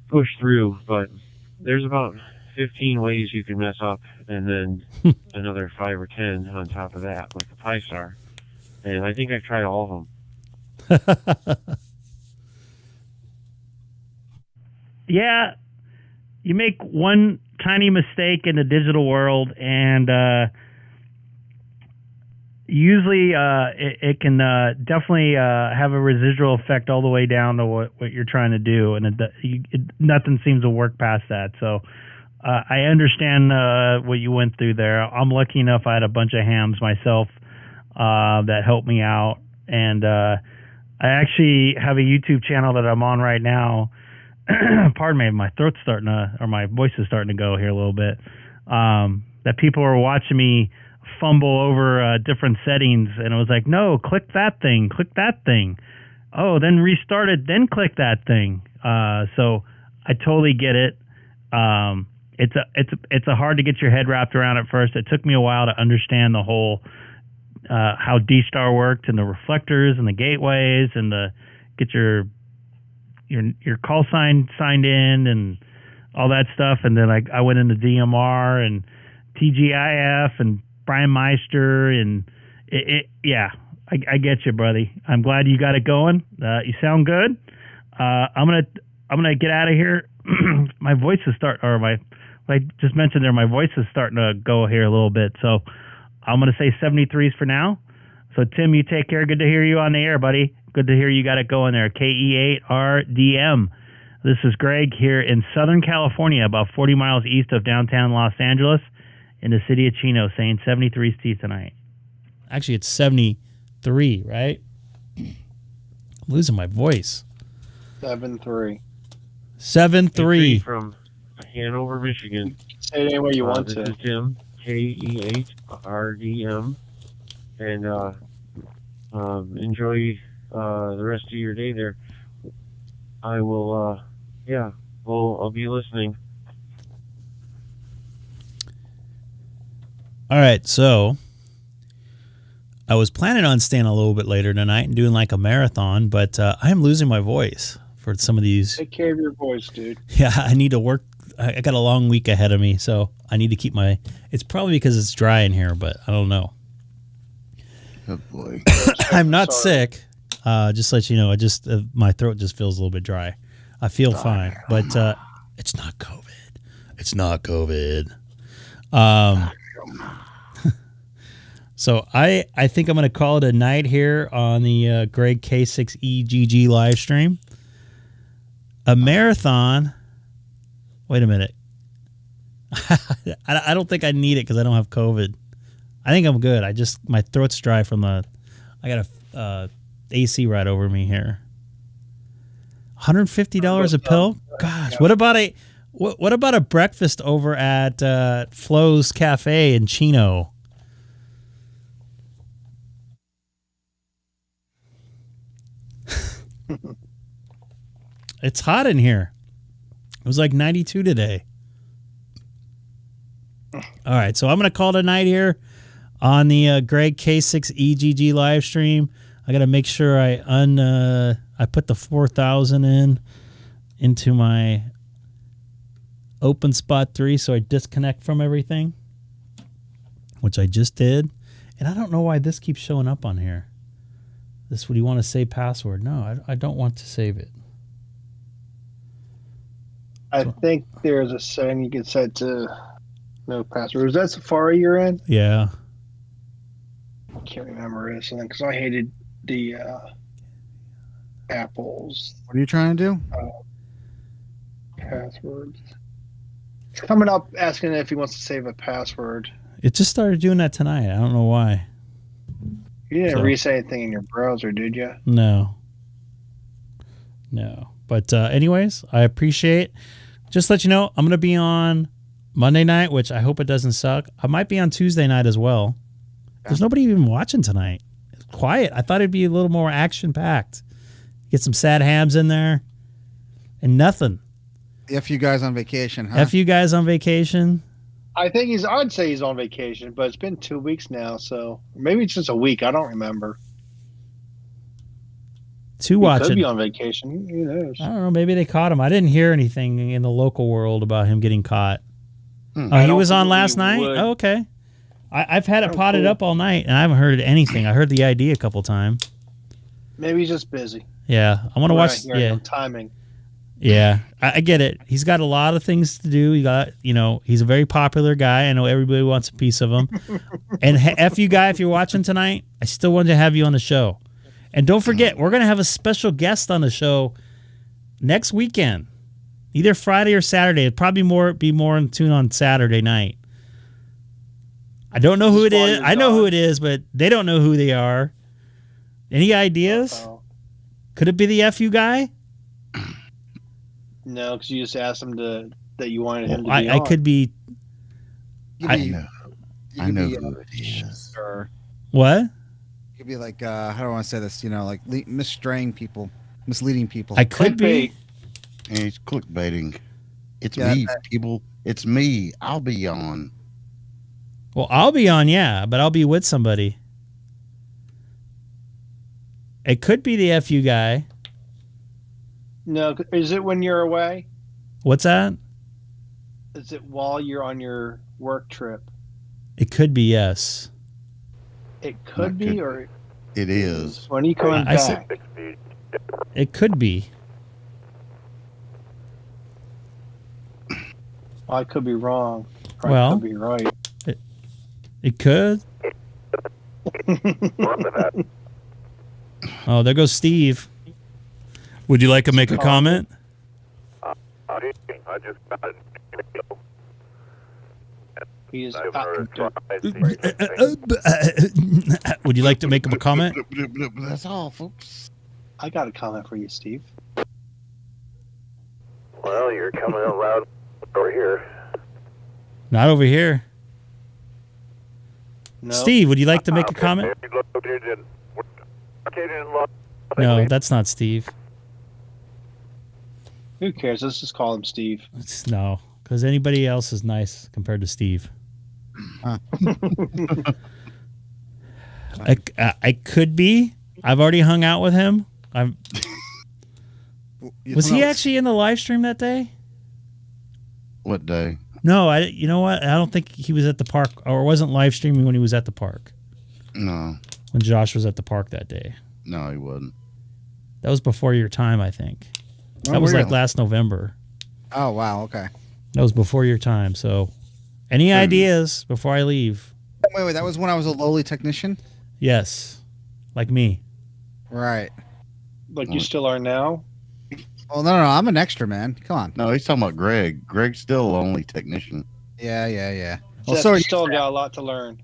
push through. But there's about 15 ways you can mess up, and then another 5 or 10 on top of that with the Pi Star. And I think I've tried all of them. Yeah, you make one tiny mistake in the digital world, and usually it can definitely have a residual effect all the way down to what you're trying to do, and nothing seems to work past that. So I understand what you went through there. I'm lucky enough I had a bunch of hams myself that helped me out, and I actually have a YouTube channel that I'm on right now. Pardon me, my throat's starting to, or my voice is starting to go here a little bit. That people are watching me fumble over different settings, and it was like, no, click that thing, click that thing. Oh, then restart it, then click that thing. So I totally get it. It's a hard to get your head wrapped around at first. It took me a while to understand the whole how DStar worked and the reflectors and the gateways and the get your call sign signed in and all that stuff. And then I went into DMR and TGIF and Brandmeister, and yeah, I get you, buddy. I'm glad you got it going. You sound good. I'm gonna get out of here. My voice is my like I just mentioned there, my voice is starting to go here a little bit. So I'm going to say 73s for now. So, Tim, you take care. Good to hear you on the air, buddy. Good to hear you got it going there. KE8RDM. This is Greg here in Southern California, about 40 miles east of downtown Los Angeles, in the city of Chino, saying 73s to you tonight. Actually, it's 73, right? I'm losing my voice. 7-3. 7-3. From Hanover, Michigan. Say it any way you want this to. This is Jim, KE8RDM. And enjoy the rest of your day there. I will, I'll be listening. All right, so I was planning on staying a little bit later tonight and doing like a marathon, but I am losing my voice for some of these. Take care of your voice, dude. Yeah, I need to work. I got a long week ahead of me, so I need to keep my... It's probably because it's dry in here, but I don't know. Oh boy. I'm not sick. Just to let you know, my throat just feels a little bit dry. I feel fine, but it's not COVID. It's not COVID. So I think I'm going to call it a night here on the Greg K6EGG live stream. A marathon. Wait a minute. I don't think I need it because I don't have COVID. I think I'm good. My throat's dry from I got a AC right over me here. $150 a pill? Gosh, what about a breakfast over at Flo's Cafe in Chino? It's hot in here. It was like 92 today. All right, so I'm going to call it a night here on the Greg K6EGG live stream. I got to make sure I put the 4,000 into my open spot 3 so I disconnect from everything, which I just did. And I don't know why this keeps showing up on here. Would you want to save password? No, I don't want to save it. I think there's a setting you can set to no password. Is that Safari you're in? Yeah. I can't remember it because I hated the Apple's. What are you trying to do? Passwords. It's coming up asking if he wants to save a password. It just started doing that tonight. I don't know why. You didn't reset anything in your browser, did you? No. But anyways, I appreciate. Just to let you know, I'm going to be on Monday night, which I hope it doesn't suck. I might be on Tuesday night as well. There's nobody even watching tonight. It's quiet. I thought it'd be a little more action-packed. Get some sad hams in there. And nothing. F you guys on vacation, huh? F you guys on vacation. I'd say he's on vacation, but it's been 2 weeks now, so maybe it's just a week. I don't remember. He could be on vacation. Who knows? I don't know. Maybe they caught him. I didn't hear anything in the local world about him getting caught. Oh, he was on last night? Oh, okay. I've had it potted up all night, and I haven't heard anything. I heard the ID a couple times. Maybe he's just busy. Yeah. I want to watch. Yeah. Timing. Yeah. I get it. He's got a lot of things to do. He's a very popular guy. I know everybody wants a piece of him. And F you guy, if you're watching tonight, I still wanted to have you on the show. And don't forget, we're going to have a special guest on the show next weekend, either Friday or Saturday. It'd probably be more in tune on Saturday night. I don't know who it is. I know who it is, but they don't know who they are. Any ideas? Could it be the FU guy? No, because you just asked him that you wanted him to be I on. could be. I know who it is. What? Could be like how do I want to say this? Like misstraying people, misleading people. I could be. And he's clickbaiting. It's me, people. It's me. I'll be on. Well, I'll be on, yeah, but I'll be with somebody. It could be the FU guy. No, is it when you're away? What's that? Is it while you're on your work trip? It could be, yes. It could be, or it is. When are you coming back? It could be. I could be wrong. Or Well, I could be right. It could. Oh, there goes Steve. Would you like to make a comment? I just got an email. He is Would you like to make a comment? That's all, folks. I got a comment for you, Steve. Well, you're coming out loud over here. Not over here. No. Steve, would you like to make a comment? No, that's not Steve. Who cares? Let's just call him Steve. No, because anybody else is nice compared to Steve. I could be. I've already hung out with him. Was he actually in the live stream that day? What day? No, you know what? I don't think he was at the park, or wasn't live streaming when he was at the park. No. When Josh was at the park that day. No, he wasn't. That was before your time, I think. Oh, That was really? like last November. Oh, wow. Okay. That was before your time. So, any ideas before I leave? Wait. That was when I was a lowly technician? Yes. Like me. Right. Like you still are now? Well, no. I'm an extra, man. Come on. No, he's talking about Greg. Greg's still only technician. Yeah. Well, Seth, so you still got a lot to learn.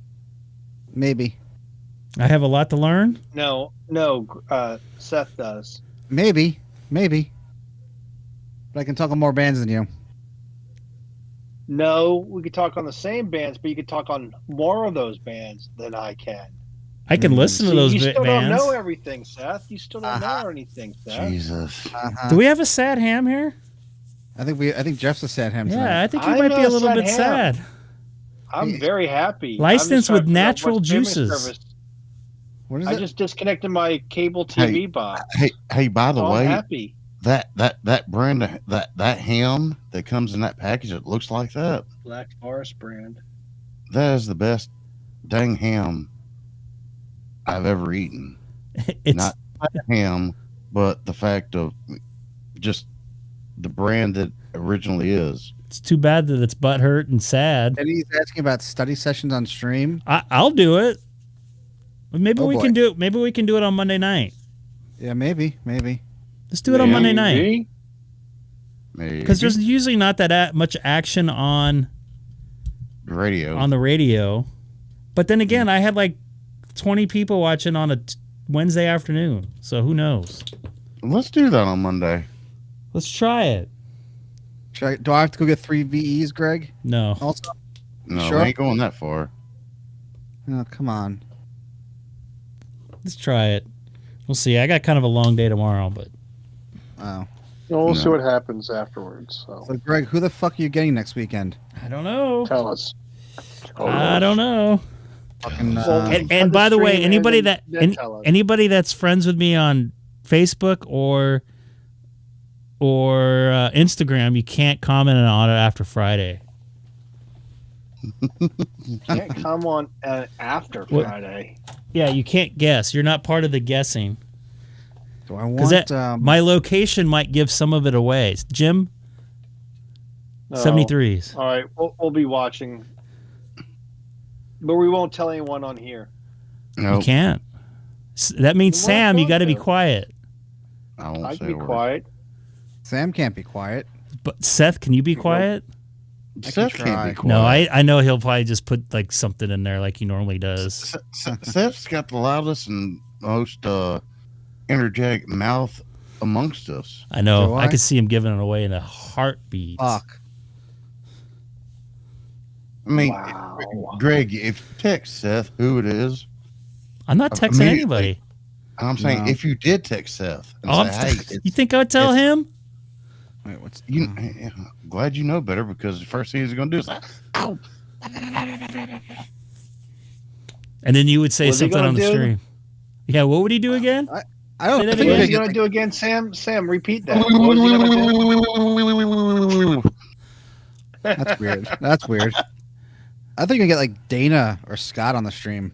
Maybe. I have a lot to learn? No, Seth does. Maybe. But I can talk on more bands than you. No, we could talk on the same bands, but you could talk on more of those bands than I can. I can listen to those you still bands. don't know everything, Seth. You still don't know anything, Seth. Jesus. Do we have a sad ham here? I think Jeff's a sad ham tonight. Yeah, I think he I'm might be not a little sad bit ham. sad. I'm very happy. Licensed I'm with just trying to figure out natural what streaming juices. service- What is I it? just disconnected my cable TV box. Hey, by the So I'm way, happy. that brand, that ham that comes in that package that looks like that, Black Forest brand. that is the best dang ham I've ever eaten. It's Not ham, but the fact of just the brand that originally is. It's too bad that it's butthurt and sad. And he's asking about study sessions on stream. I'll do it. Maybe Oh, we boy. can do it. Maybe we can do it on Monday night. Yeah, maybe. Let's do it on Monday night. Maybe. Maybe. Because there's usually not that much action on radio. the radio. But then again, I had like 20 people watching on a Wednesday afternoon. So who knows? Let's do that on Monday. Let's try it. Do I have to go get 3 VEs, Greg? No. Also? No, Sure. we ain't going that far. Oh, come on. Let's try it. We'll see. I got kind of a long day tomorrow, but Oh. We'll see No. what happens afterwards. So So, Greg, who the fuck are you getting next weekend? I don't know. tell us. I don't know. Fucking, And by the way, stream anybody and that then tell us. anybody that's friends with me on Facebook or Instagram, you can't comment on it after Friday. Can't come on after What? Friday. Yeah, you can't guess. You're not part of the guessing. do I Because want... my location might give some of it away. Jim, No. 73s. All right, we'll be watching, but we won't tell anyone on here. You Nope. can't. That means, Well, Sam, you fuck got to be it. quiet. I won't I say can be a word. quiet. Sam can't be quiet. But Seth, can you be quiet? Seth try. can't be quiet. No, I know he'll probably just put like something in there like he normally does. Seth's got the loudest and most energetic mouth amongst us. I know. Do I I? could see him giving it away in a heartbeat. Fuck. I mean, Wow. Greg, if you text Seth who it is, I'm not texting Immediately. anybody. I'm saying No. if you did text Seth and Oh, say, hey, you think I would tell it's- him? Wait, what's... I'm glad you know better because the first thing he's going to do is, ow. And then you would say What's he something gonna on the do? stream. Yeah, what would he do again? I don't Say that think What again. is he gonna do again, Sam? Sam, repeat that. What is he gonna do? That's weird. That's weird. I think you get like Dana or Scott on the stream.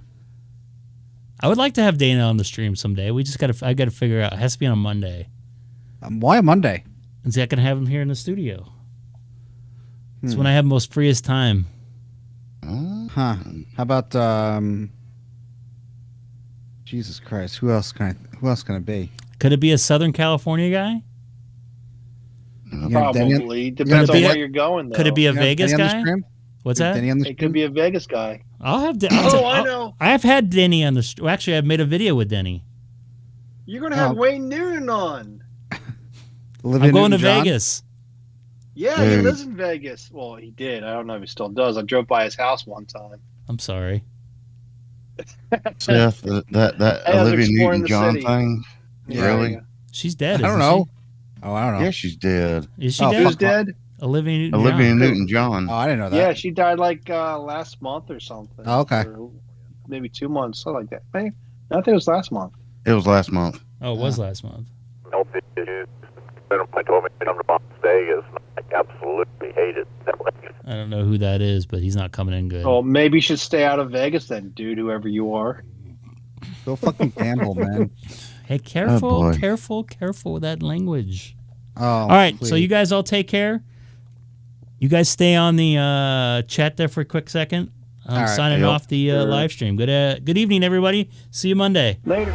I would like to have Dana on the stream someday. I got to figure out. It has to be on a Monday. Why a Monday? Is that going to have him here in the studio? It's when I have most freest time. Huh. How about Jesus Christ? Who else can it be? Could it be a Southern California guy? Probably. Depends on where you're going, though. Could it be a Vegas guy? What's that? It could be a Vegas guy. I'll have I know. I have had Denny on the... Actually, I've made a video with Denny. You're going to have Wayne Newton on. I'm going to Vegas. Yeah, he lives in Vegas. Well, he did. I don't know if he still does. I drove by his house one time. I'm sorry. Seth, that Olivia Newton-John thing? Yeah, really? Yeah. She's dead, I don't know. Oh, I don't know. Yeah, she's dead. Is she dead? Who's dead? Olivia Newton-John. Oh, I didn't know that. Yeah, she died like last month or something. Oh, okay. Or maybe 2 months, something like that. Maybe. I think it was last month. It was last month. Oh, it was last month. No issues. I told me to come to Las Vegas. I absolutely hated that place. I don't know who that is, but he's not coming in good. Well, maybe you should stay out of Vegas then, dude, whoever you are. Go fucking gamble, man. Hey, careful with that language. Oh, all right, please. so you guys all take care. You guys stay on the chat there for a quick second. I'm signing off the live stream. Good evening, everybody. See you Monday. Later.